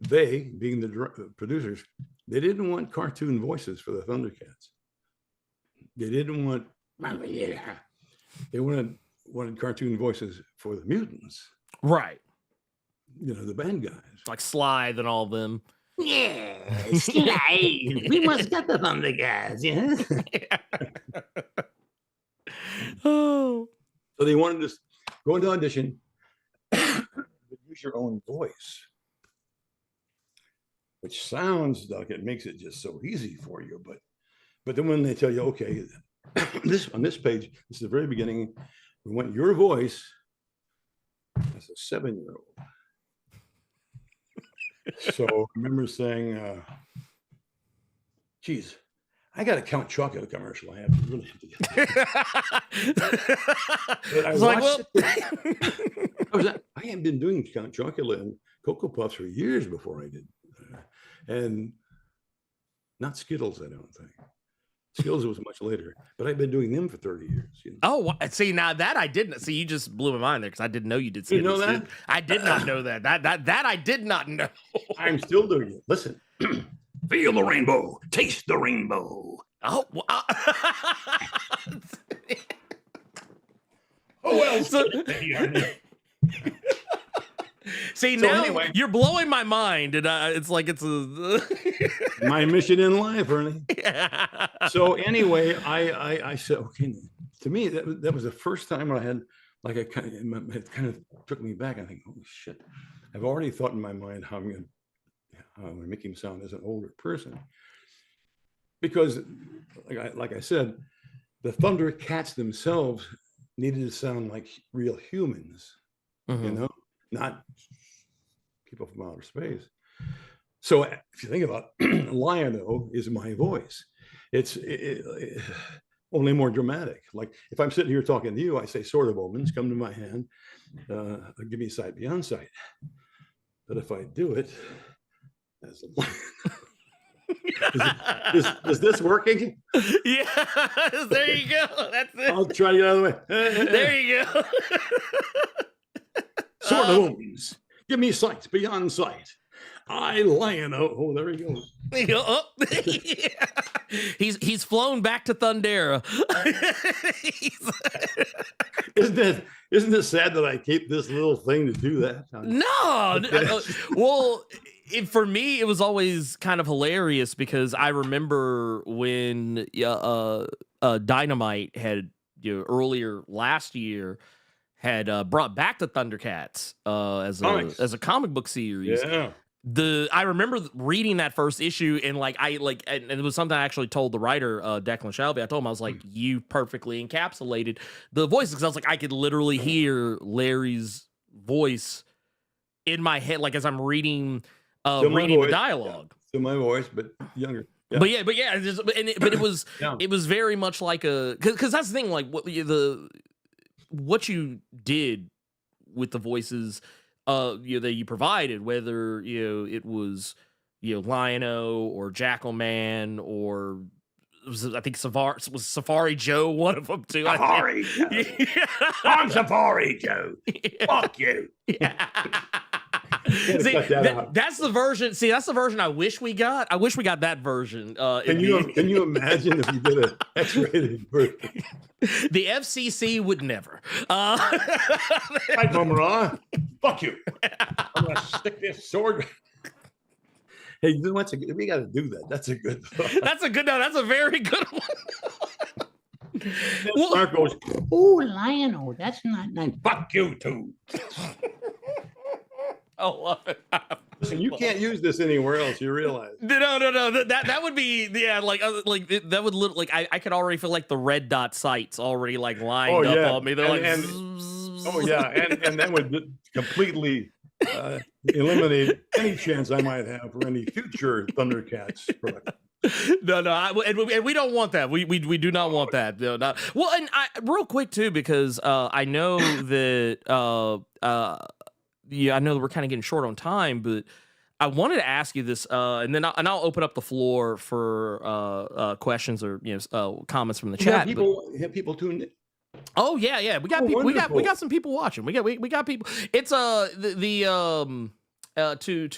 They, being the producers, they didn't want cartoon voices for the Thundercats. They didn't want, they wanted cartoon voices for the mutants. Right. You know, the bad guys. Like Slithe and all of them. Yeah, Slithe. We must get the Thundercats, Oh. So they wanted to go into audition, use your own voice, which sounds like it makes it just so easy for you. But then when they tell you, okay, on this page, this is the very beginning, we want your voice as a 7-year-old. So I remember saying, geez, I got a Count Chocula commercial. I really have to get that. But I watched it. I had been doing Count Chocula and Cocoa Puffs for years before I did. And not Skittles, I don't think. Skittles was much later, but I've been doing them for 30 years. You know? Oh, see, now that I didn't see, you just blew my mind there because I didn't know you did Skittles. You know that? I did not know that. That I did not know. I'm still doing it. Listen. Feel the rainbow. Taste the rainbow. Oh, well. See, So now anyway. you're blowing my mind, and it's like it's a My mission in life, Ernie. So anyway, I said, okay. To me, that was the first time I had like it kind of took me back. I think, holy shit! I've already thought in my mind how I'm going to make him sound as an older person, because, like I said, the Thundercats themselves needed to sound like real humans, you know, not people from outer space. So if you think about LionO is my voice. It's only more dramatic. Like if I'm sitting here talking to you, I say, sort of omens, come to my hand, give me sight beyond sight. But if I do it as a is this working? Yeah, there you go. That's it. I'll try to get out of the way. There you go. Sort of omens, give me sight beyond sight. I LionO. Oh, there he goes. Oh. He's flown back to Thundera. Isn't it sad that I keep this little thing to do that? No. Well, for me, it was always kind of hilarious because I remember when Dynamite had earlier last year had brought back the Thundercats as a comic book series. Yeah. I remember reading that first issue and and it was something I actually told the writer Declan Shelby. I told him, I was like, you perfectly encapsulated the voices, because I was like, I could literally hear Larry's voice in my head, like as I'm reading the dialogue. Yeah. So my voice, but younger. Yeah. But it was it was very much like because that's the thing, like what you did with the voices that you provided, whether it was LionO or Jackalman or I think Safari Joe, one of them too. Safari Joe. Yeah. I'm Safari Joe. Yeah. Fuck you. Yeah. See, that's the version. See, that's the version I wish we got. I wish we got that version. Can you imagine if you did an X-rated version? The FCC would never. Hi, Bummer. Fuck you. I'm gonna stick this sword. Hey, you know what? We got to do that. That's a good. That's a very good one. Well, Mark goes, oh, LionO, that's not nice. Fuck you too. I love it. Listen, you can't use this anywhere else. You realize? No. That would be that would look like I could already feel like the red dot sights already like lined up on me. They're and that would completely eliminate any chance I might have for any future ThunderCats production. No, and we don't want that. We do not want that. No, not well. And real quick too, because I know that yeah, I know that we're kind of getting short on time, but I wanted to ask you this, and then I'll open up the floor for questions or comments from the chat. Have people tuned in? Oh yeah, we got people. We got some people watching. We got people. It's to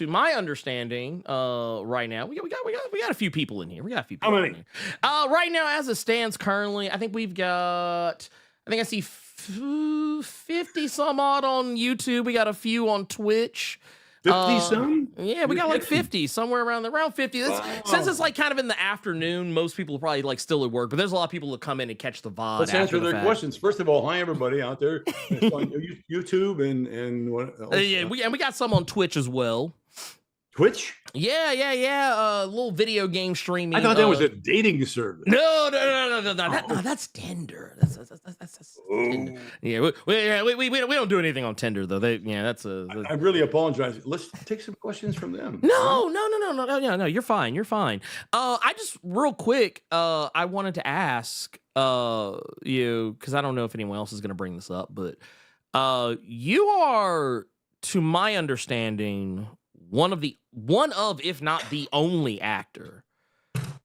my understanding, right now we got a few people in here. We got a few people. How many? In here. Right now, as it stands currently, I think we've got. I think I see 50 some odd on YouTube. We got a few on Twitch. 50 some? Yeah, we got like 50, somewhere around 50. Wow. Since it's like kind of in the afternoon, most people are probably like still at work, but there's a lot of people that come in and catch the VOD. Let's answer their questions. First of all, hi everybody out there. It's on YouTube and what else? Yeah, we got some on Twitch as well. Twitch? Yeah. Little video game streaming. I thought that was a dating service. No. That's Tinder. That's Tinder. Yeah, we don't do anything on Tinder though. I really apologize. Let's take some questions from them. No. You're fine. I just real quick. I wanted to ask you because I don't know if anyone else is going to bring this up, but you are, to my understanding, one of if not the only actor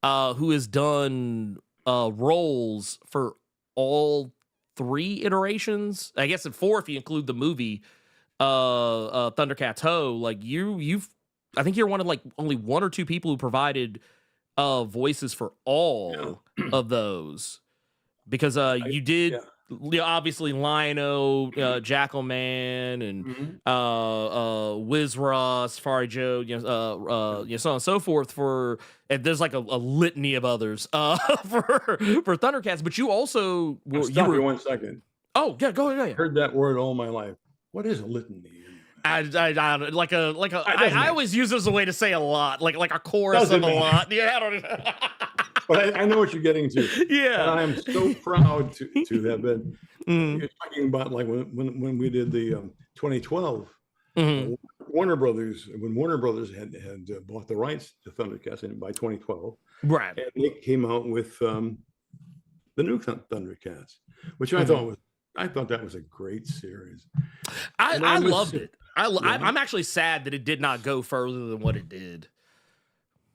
who has done roles for all 3 iterations. I guess at 4 if you include the movie Thundercats Ho. Like I think you're one of like only 1 or 2 people who provided voices for all of those, because you did. Yeah. Obviously LionO, Jackalman, and Wiz Ross, Safari Joe, so on and so forth. And there's like a litany of others for Thundercats. But you also stop you 1 second. Oh yeah, go ahead. I've heard that word all my life. What is a litany? I always use it as a way to say a lot, like a chorus of a lot. Yeah, I don't know. But I know what you're getting to. Yeah, and I'm so proud to have been. You're talking about like when we did the 2012 Warner Brothers, when Warner Brothers had bought the rights to ThunderCats by 2012, right? And they came out with the new ThunderCats, which I thought that was a great series. I loved it. I'm actually sad that it did not go further than what it did.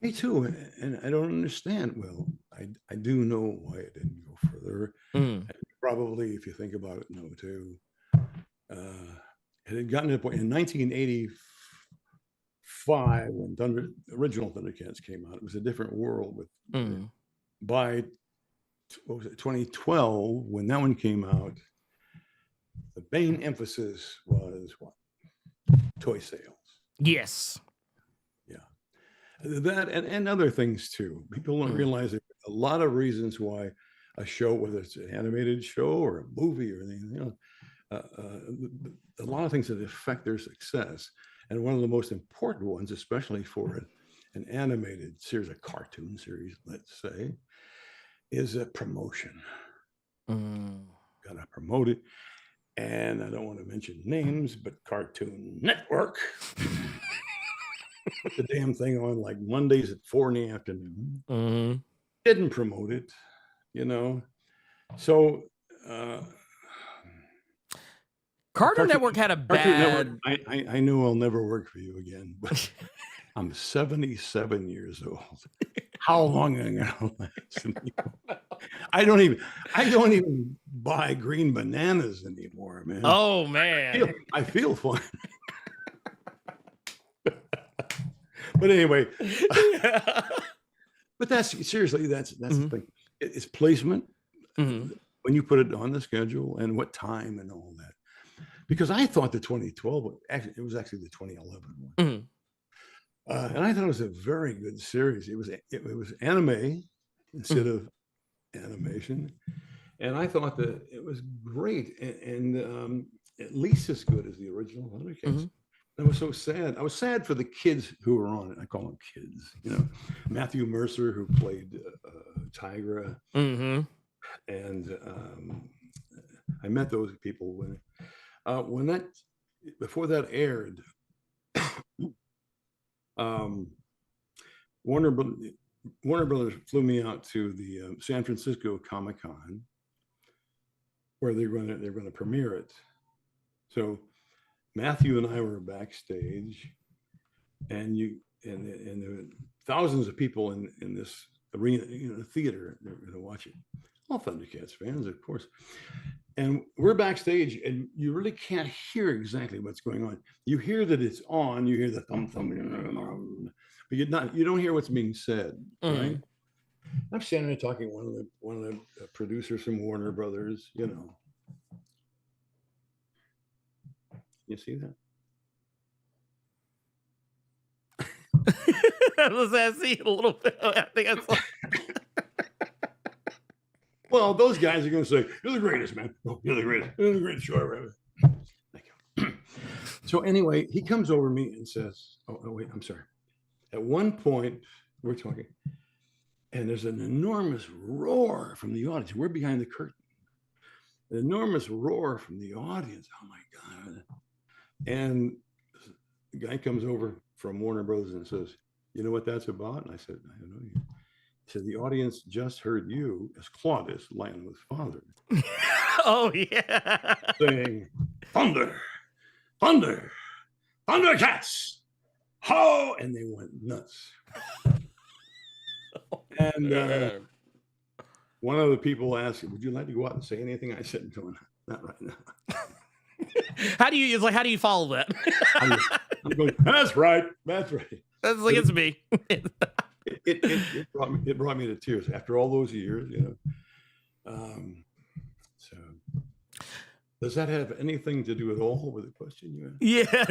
Me too, and I don't understand. Well, I do know why it didn't go further. Probably, if you think about it, no, too. It had gotten to the point in 1985 when original Thundercats came out. It was a different world. By 2012, when that one came out, the main emphasis was what? Toy sales. Yes. That and other things too. People don't realize there are a lot of reasons why a show, whether it's an animated show or a movie or anything, a lot of things that affect their success. And one of the most important ones, especially for an animated series, a cartoon series, let's say, is a promotion. Gotta promote it. And I don't want to mention names, but Cartoon Network put the damn thing on like Mondays at 4 in the afternoon. Didn't promote it, So Cartoon Network had a bad. I knew I'll never work for you again, but I'm 77 years old. How long am I gonna last? I don't even buy green bananas anymore, man. Oh man, I feel fine. But anyway, but that's the thing. It's placement when you put it on the schedule and what time and all that. Because I thought the 2012 it was actually the 2011 one, and I thought it was a very good series. It was anime instead of animation, and I thought that it was great and at least as good as the original ThunderCats. I was so sad. I was sad for the kids who were on it. I call them kids. Matthew Mercer, who played Tigra, and I met those people when before that aired. Warner Brothers flew me out to the San Francisco Comic-Con, where they're going to premiere it. So Matthew and I were backstage, and there were thousands of people in this arena, theater. They're going to watch it. All ThunderCats fans, of course. And we're backstage, and you really can't hear exactly what's going on. You hear that it's on. You hear the thump, but you don't hear what's being said, right? I'm standing there talking to one of the producers from Warner Brothers. You see that? I see it a little bit. I think that's like... Well, those guys are going to say, "You're the greatest, man. Oh, you're the greatest. You're the greatest show ever." Thank you. So anyway, he comes over to me and says, "Oh, wait, I'm sorry." At one point, we're talking, and there's an enormous roar from the audience. We're behind the curtain. An enormous roar from the audience. Oh my God! And the guy comes over from Warner Brothers and says, "You know what that's about?" And I said, "I don't know you." He said, "The audience just heard you as Claudius, LionO's father." Oh, yeah. Saying, "Thunder, thunder, ThunderCats, ho!" And they went nuts. And one of the people asked, "Would you like to go out and say anything?" I said, "No, not right now." How do you follow that? I'm going, "That's right. That's right." That's like, it's me. It brought me to tears after all those years, So does that have anything to do at all with the question you asked? Yeah,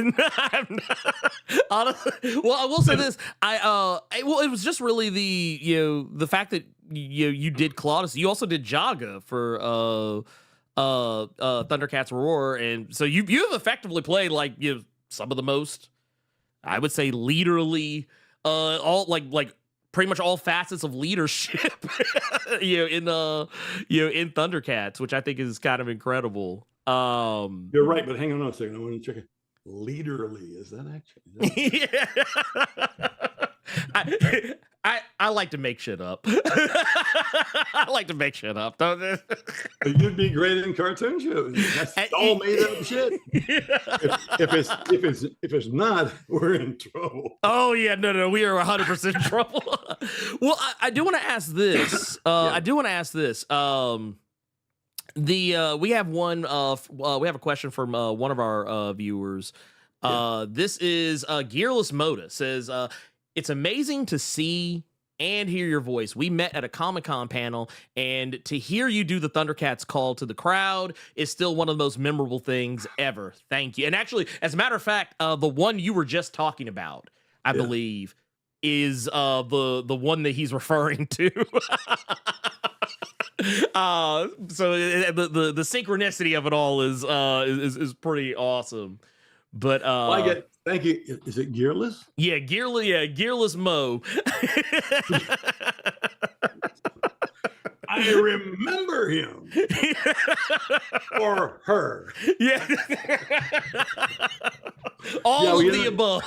honestly, well, I will say this. It was just really the fact that you did Claudius. You also did Jaga for ThunderCats Roar, and so you've effectively played like some of the most, I would say, leaderly, all like pretty much all facets of leadership, in ThunderCats, which I think is kind of incredible. You're right, but hang on a second. I want to check it. Leaderly, is that actually? Yeah. I like to make shit up. I like to make shit up. You'd be great in cartoon shows. That's all made up shit. If it's not, we're in trouble. Oh yeah, no, we are 100% in trouble. Well, I do want to ask this. We have a question from one of our viewers. This is Gearless Moda says, "It's amazing to see and hear your voice. We met at a Comic-Con panel, and to hear you do the ThunderCats call to the crowd is still one of the most memorable things ever. Thank you." And actually, as a matter of fact, the one you were just talking about, I believe, is the one that he's referring to. So the synchronicity of it all is pretty awesome. But thank you. Is it Gearless? Yeah, Gearless Mo. I remember him. Or her. Yeah. All of the above.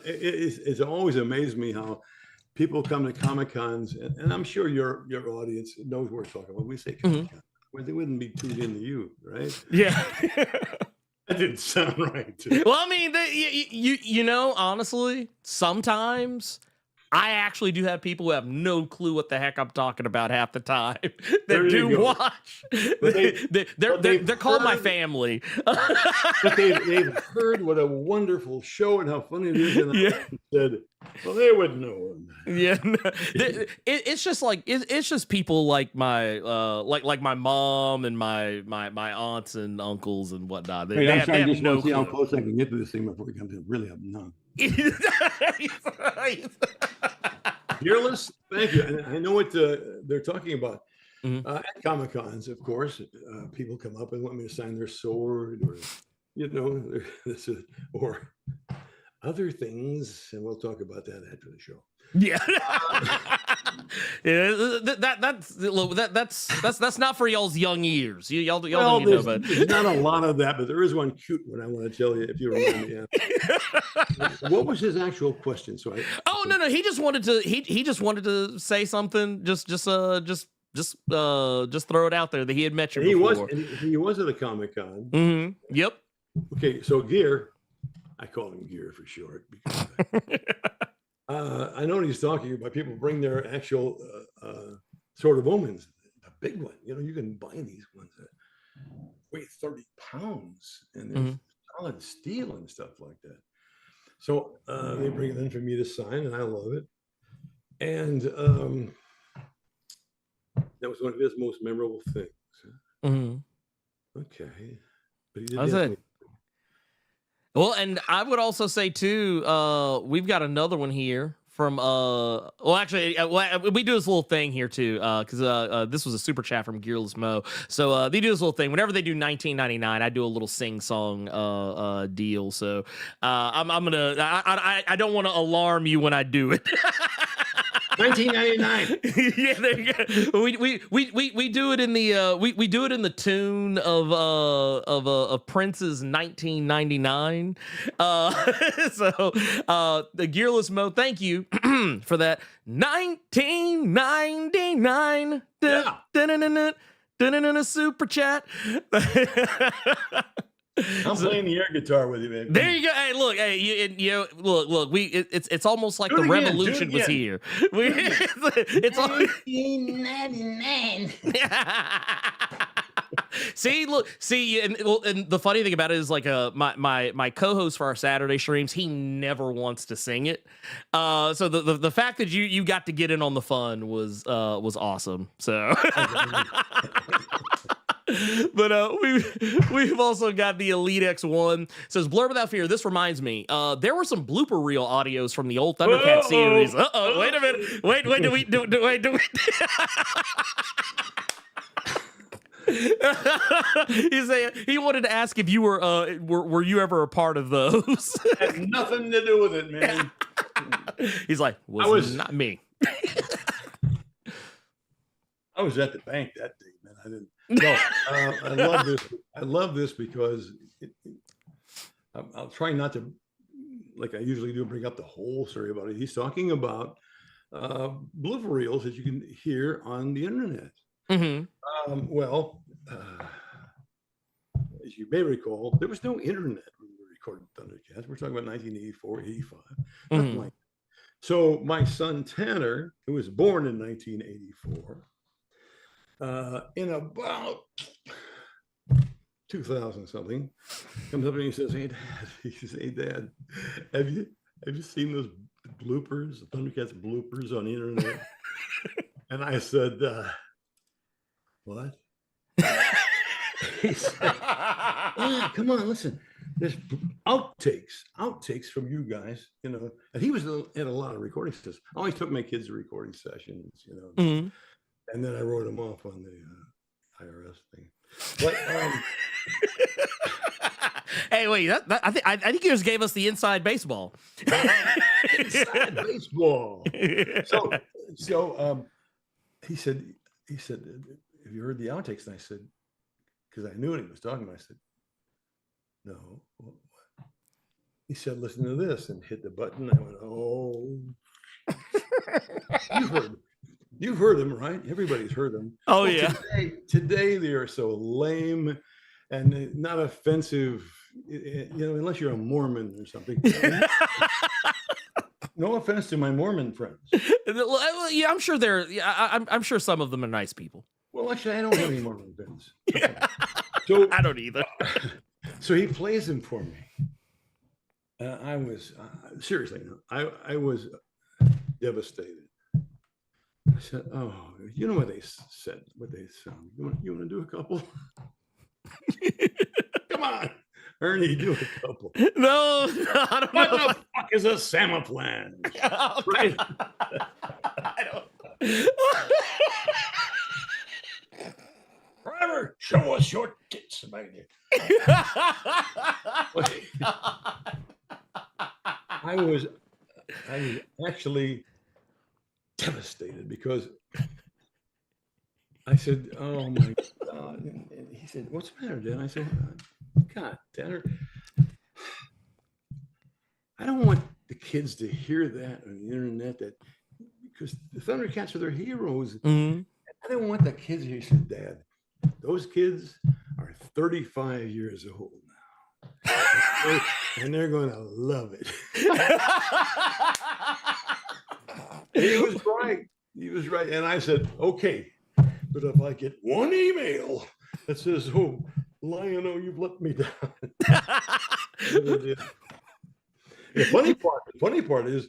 It's always amazed me how people come to Comic-Cons, and I'm sure your audience knows what we're talking about. We say Comic-Con, where they wouldn't be tuned into you, right? Yeah. That didn't sound right. Too. Well, I mean, honestly, sometimes I actually do have people who have no clue what the heck I'm talking about half the time that do watch. They're called my family. But they've heard what a wonderful show and how funny it is, and said, well, they wouldn't know. Yeah, it's just people like my like my mom and my aunts and uncles and whatnot. They have no clue. See how close I can get to this thing before we come to really have none. Fearless, thank you. And I know what they're talking about. At Comic-Cons, of course, people come up and want me to sign their sword, or other things, and we'll talk about that after the show. Yeah. Yeah, that's not for y'all's young ears. Y'all Well, don't even know, but there's not a lot of that, but there is one cute one I want to tell you if you remind me. What was his actual question? So no, he just wanted to say something. Just throw it out there that he had met you before. He was at a Comic-Con. Mm-hmm. Yep. Okay, so Gear, I call him Gear for short because I know what he's talking about. People bring their actual sort of omens, a big one. You know, you can buy these ones that weigh 30 pounds and they're solid steel and stuff like that. So they bring it in for me to sign, and I love it. And that was one of his most memorable things. Okay, but he did. Well, and I would also say too, we've got another one here from we do this little thing here too, because this was a super chat from Gearless Mo. So they do this little thing whenever they do 1999. I do a little sing song deal. So I'm gonna I don't want to alarm you when I do it. 1999. Yeah, there you go. We do it in the we do it in the tune of Prince's 1999. So the Gearless Mo, thank you for that. 1999. Super chat. I'm playing the air guitar with you, man. There you go. Hey, look. Hey, look. It's almost like the revolution was here. It's 1999. See, and the funny thing about it is like my co-host for our Saturday streams, he never wants to sing it. So the fact that you got to get in on the fun was awesome. So. But we've also got the Elite X1. It says Blerd Without Fear. This reminds me, there were some blooper reel audios from the old ThunderCats series. Wait a minute. Wait. Do we? He wanted to ask if you were you ever a part of those? Had nothing to do with it, man. He's like, was not me. I was at the bank that day, man. I didn't. No, I love this. I love this because I'll try not to, like I usually do, bring up the whole story about it. He's talking about blooper reels that you can hear on the internet. Well, as you may recall, there was no internet when we recorded ThunderCats. We're talking about 1984, 85, nothing like that. So my son Tanner, who was born in 1984. In about 2000 something, comes up and he says, "Hey Dad, have you seen those bloopers, the ThunderCats bloopers on the internet?" And I said, "What?" He said, "Yeah, come on, listen. There's outtakes from you guys, you know." And he was at a lot of recording sessions. I always took my kids to recording sessions, you know. And then I wrote them off on the IRS thing. But hey, wait! I think you just gave us the inside baseball. Inside baseball. So he said, "Have you heard the outtakes?" And I said, because I knew what he was talking about. I said, "No." What? He said, "Listen to this," and hit the button. I went, "Oh, You've heard them, right? Everybody's heard them." Oh, well, yeah. Today they are so lame and not offensive, you know, unless you're a Mormon or something. No offense to my Mormon friends. Yeah, I'm sure I'm sure some of them are nice people. Well, actually, I don't have any Mormon friends. So I don't either. So he plays them for me. I was seriously, I was devastated. I said, "Oh, you know what they said? What they sound? You want to do a couple? Come on, Ernie, do a couple." No, I don't know. What the fuck is a samoplan? Oh, right? I don't. Driver, show us your tits, baby. I was actually devastated because I said, "Oh my God!" And he said, "What's the matter, Dad?" I said, "God, Dad, I don't want the kids to hear that on the internet that because the Thundercats are their heroes. Mm-hmm. I don't want the kids." He said, "Dad, those kids are 35 years old now, and they're going to love it." He was right. He was right. And I said, "Okay, but if I get one email that says, 'Oh, LionO, you've let me down.'" The funny part is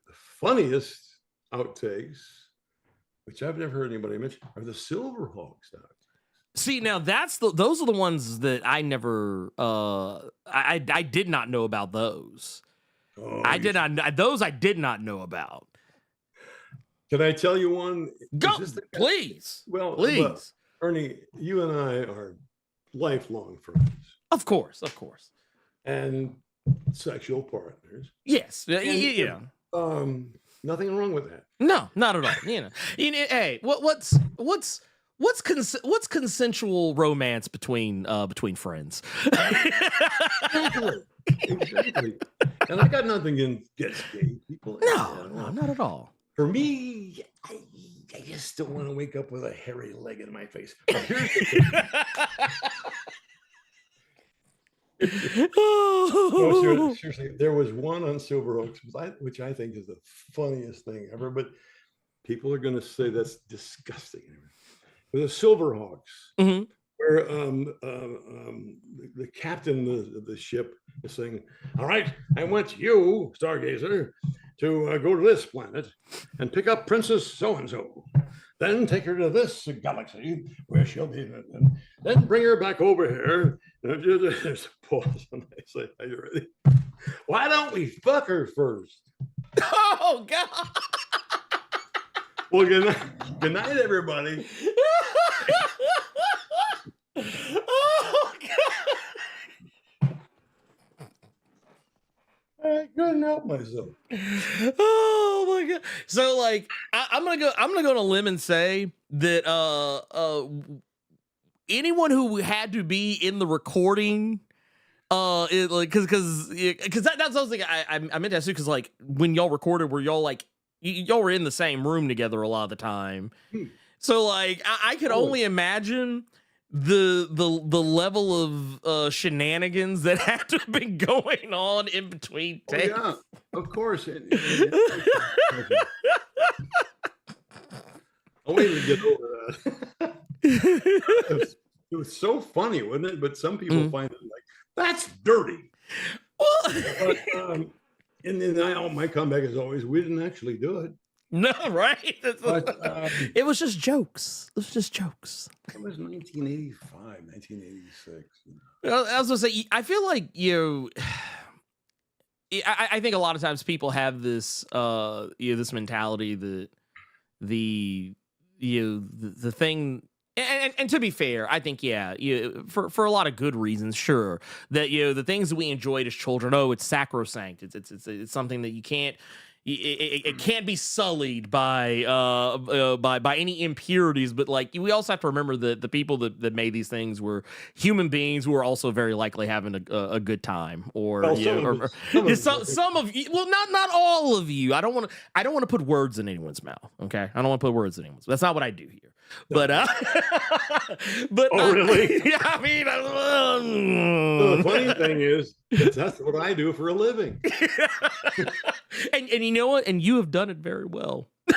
the funniest outtakes, which I've never heard anybody mention, are the Silverhawks outtakes. See, now those are the ones that I never I did not know about those. Oh, I did not know about. Can I tell you one? Go, please. Well, please. Ernie, you and I are lifelong friends. Of course. And sexual partners. Yes. And, yeah. Nothing wrong with that. No, not at all. Hey, what's consensual romance between friends? Exactly. And I got nothing against gay people. No, not at all. For me, I just don't want to wake up with a hairy leg in my face. Here's the thing. No, seriously, there was one on Silverhawks, which I think is the funniest thing ever, but people are going to say that's disgusting. With the Silverhawks, mm-hmm. where the captain of the ship is saying, "All right, I want you, Stargazer, to go to this planet and pick up Princess so-and-so. Then take her to this galaxy where she'll be, and then bring her back over here." There's a pause, and I say, "Are you ready? Why don't we fuck her first?" Oh, God. Well, good night, everybody. Oh, God. I couldn't help myself. Oh my God. So like I'm gonna go on a limb and say that anyone who had to be in the recording because that's something I meant to ask you, because like when y'all recorded, were y'all like y'all were in the same room together a lot of the time. So like I could only imagine the level of shenanigans that had to have been going on in between takes. Oh, yeah, of course. I'll wait to get over that. It was so funny, wasn't it? But some people find it like, that's dirty. Well, but, and then my comeback is always, we didn't actually do it. No, right? But, it was just jokes. It was just jokes. It was 1985, 1986. I was gonna say, I feel like I think a lot of times people have this this mentality that the thing, and to be fair, I think for a lot of good reasons, sure, that the things that we enjoyed as children, it's sacrosanct. It's something that you can't. It can't be sullied by any impurities, but like we also have to remember that the people that made these things were human beings who were also very likely having a good time, some of you. Well, not all of you. I don't want to put words in anyone's mouth. Okay, I don't want to put words in anyone's. That's not what I do here. But really? Yeah, I mean, the funny thing is that's what I do for a living. and you know what? And you have done it very well. And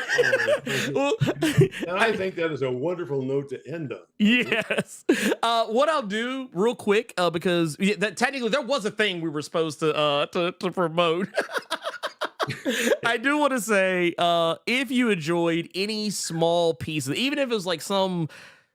I think that is a wonderful note to end on. Yes. What I'll do real quick, because technically there was a thing we were supposed to promote. I do want to say, if you enjoyed any small piece, even if it was like some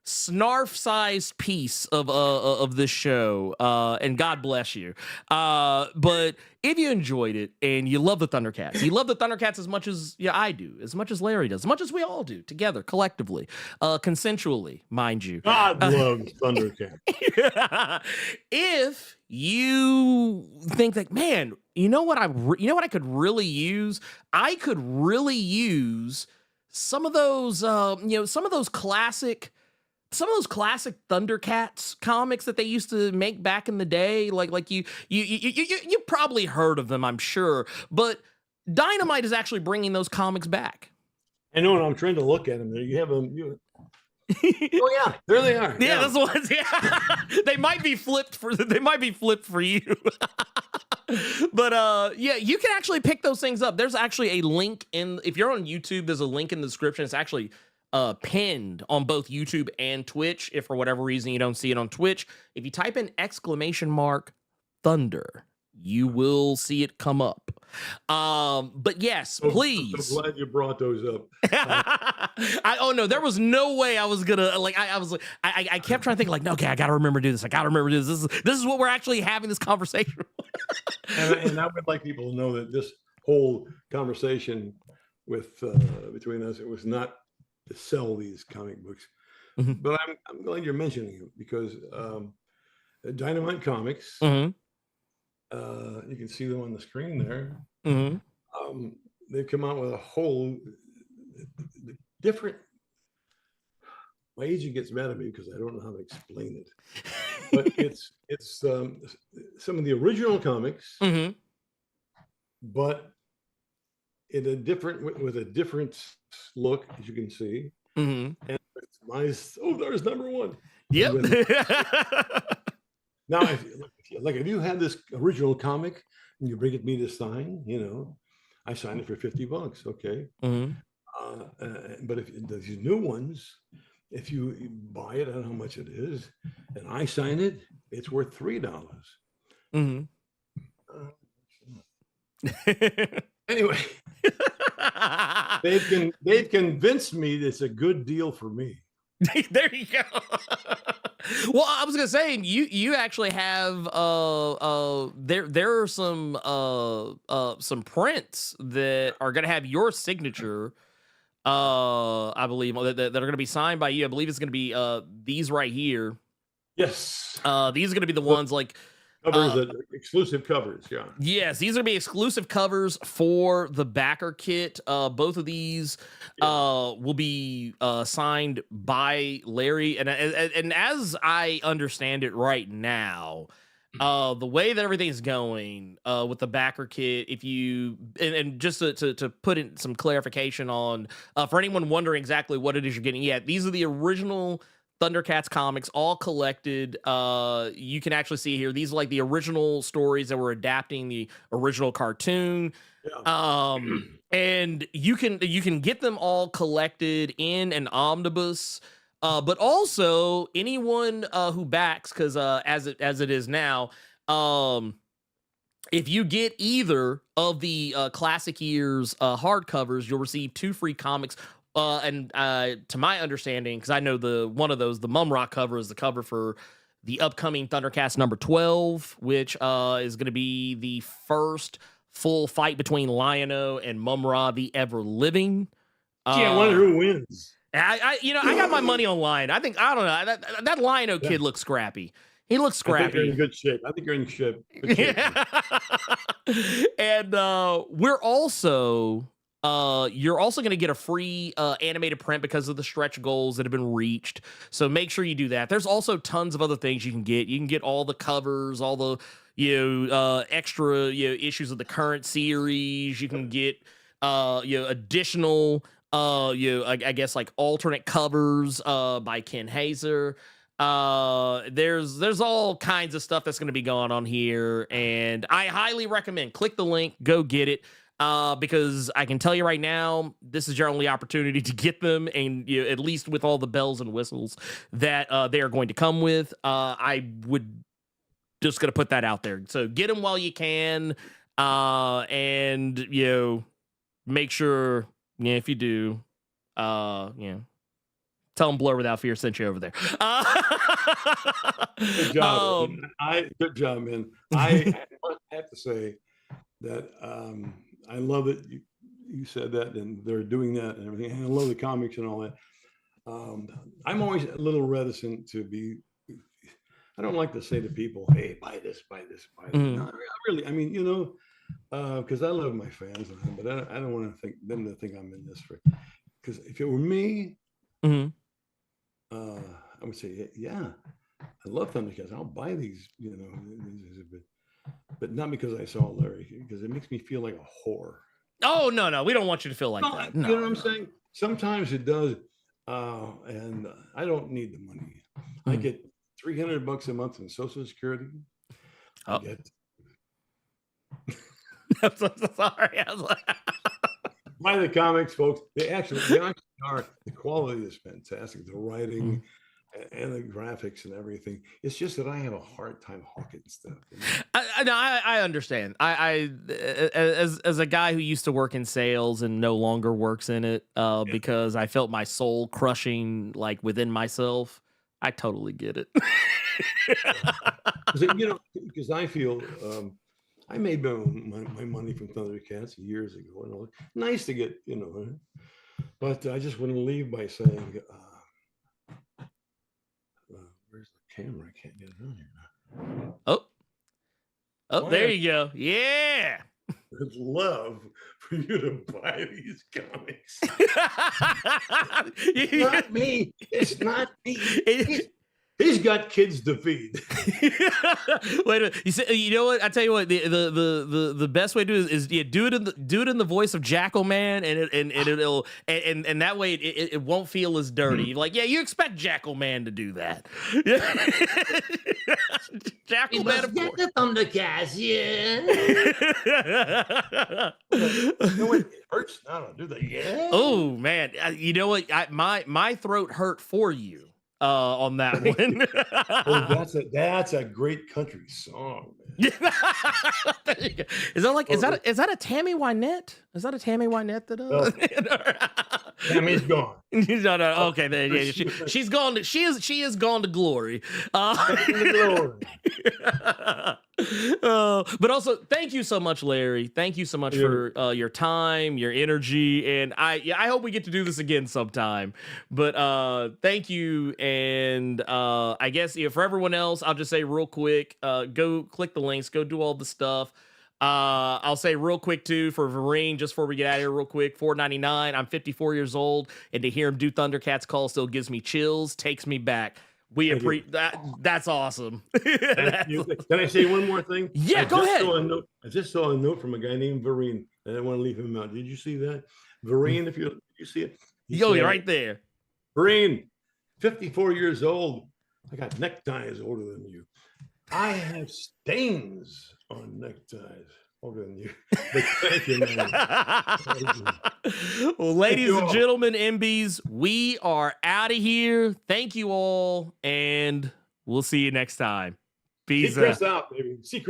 snarf-sized piece of this show, and God bless you. But if you enjoyed it and you love the Thundercats, you love the Thundercats as much as I do, as much as Larry does, as much as we all do together, collectively, consensually, mind you. God loves Thundercats. If you think that, man, you know what I could really use? I could really use some of those, some of those classic Thundercats comics that they used to make back in the day. Like you probably heard of them, I'm sure. But Dynamite is actually bringing those comics back. I know, and I'm trying to look at them. You have them. Oh yeah, there they are. Yeah, those ones. Yeah, they might be flipped for you. But yeah, you can actually pick those things up. There's actually a link if you're on YouTube, there's a link in the description. It's actually pinned on both YouTube and Twitch. If for whatever reason you don't see it on Twitch, if you type in ¡Thunder, you will see it come up. But yes, please. I'm so glad you brought those up. Oh no, there was no way I was gonna I kept trying to think like, no, okay, I gotta remember to do this. I gotta remember to do this. This is what we're actually having this conversation. and I would like people to know that this whole conversation with between us, it was not to sell these comic books, but I'm glad you're mentioning it because Dynamite Comics. You can see them on the screen there. They've come out with a whole different. My agent gets mad at me because I don't know how to explain it, but it's some of the original comics, but in a different with a different look, as you can see. And there's number one. Yep. Now, if you had this original comic and you bring it me to sign, I sign it for $50. Okay. But if these new ones, if you buy it, I don't know how much it is, and I sign it, it's worth $3. Anyway, they've convinced me that it's a good deal for me. There you go. Well, I was gonna say you actually have there are some prints that are gonna have your signature. I believe that are gonna be signed by you. I believe it's gonna be these right here. Yes. These are gonna be the ones like covers, exclusive covers. Yeah. Yes, these are gonna be exclusive covers for the backer kit. Both of these will be signed by Larry, and as I understand it right now, the way that everything's going with the backer kit, if you and just to put in some clarification on for anyone wondering exactly what it is you're getting, these are the original Thundercats comics, all collected. You can actually see here, these are like the original stories that were adapting the original cartoon. And you can get them all collected in an omnibus. But also anyone who backs, because as it is now, if you get either of the Classic Years hardcovers, you'll receive 2 free comics. And to my understanding, because I know the Mum Rock cover is the cover for the upcoming Thundercats number 12, which is going to be the first full fight between LionO and Mum Ra, the Ever Living. I wonder who wins. I got my money on Lion. I don't know, that LionO kid looks scrappy. He looks scrappy. I think you're in good shape. Good shape. And we're also. You're also going to get a free animated print because of the stretch goals that have been reached. So make sure you do that. There's also tons of other things you can get. You can get all the covers, all the extra issues of the current series. You can get additional I guess like alternate covers by Ken Hazer. There's all kinds of stuff that's going to be going on here, and I highly recommend click the link, go get it. Because I can tell you right now, this is your only opportunity to get them, and at least with all the bells and whistles that they are going to come with. I would just gonna put that out there. So get them while you can, and make sure if you do, tell Tell them Blur Without Fear sent you over there. Good job. Good job, man. I have to say that I love that you said that, and they're doing that and everything. And I love the comics and all that. I'm always a little reticent to be. I don't like to say to people, "Hey, buy this, buy this, buy this." No, really, I mean, because I love my fans, but I don't want to them to think I'm in this for. Because if it were me, I would say, yeah, I love ThunderCats. I'll buy these, but not because I saw Larry, because it makes me feel like a whore. Oh, no, we don't want you to feel like that. No, you know what I'm saying? Sometimes it does, and I don't need the money. I get $300 a month in Social Security. I get. I'm so sorry. I was like... Buy the comics, folks. They actually are. The quality is fantastic. The writing and the graphics and everything. It's just that I have a hard time hawking stuff. I understand. I as a guy who used to work in sales and no longer works in it because I felt my soul crushing like within myself. I totally get it. Because I feel. I made my money from ThunderCats years ago, and all. Nice to get, but I just wouldn't leave by saying, "Where's the camera? I can't get it on here." Oh, there you go. Yeah. I'd love for you to buy these comics. It's not me. It's not me. He's got kids to feed. Wait a minute. You know what? I tell you what. The best way to do it is do it in the voice of Jackal Man, and it'll and that way it won't feel as dirty. You're like, yeah, you expect Jackal Man to do that. Jackal Man, of course. The ThunderCats, yeah. It hurts now to do that. Yeah. Oh man, you know what? My throat hurt for you. On that one. That's a great country song, man. Is that a Tammy Wynette? Is that a Tammy Wynette that Tammy's gone. No, okay, then yeah, she's gone. She is gone to glory. But also, thank you so much, Larry. Thank you so much for your time, your energy, and I hope we get to do this again sometime. But thank you, and I guess for everyone else, I'll just say real quick, go click the links, go do all the stuff. I'll say real quick too for Vereen, just before we get out of here real quick, $4.99. I'm 54 years old, and to hear him do ThunderCats Call still gives me chills, takes me back. We appreciate that. That's awesome. Can I say one more thing? Yeah, go ahead. I just saw a note from a guy named Vereen, and I want to leave him out. Did you see that? Vereen, if you see it? You're right there. Vereen, 54 years old. I got neckties older than you. I have stains on neckties older than you. But thank you, man. Thank you. Well, ladies and gentlemen, MBs, we are out of here. Thank you all, and we'll see you next time. Peace out, baby. Seacrest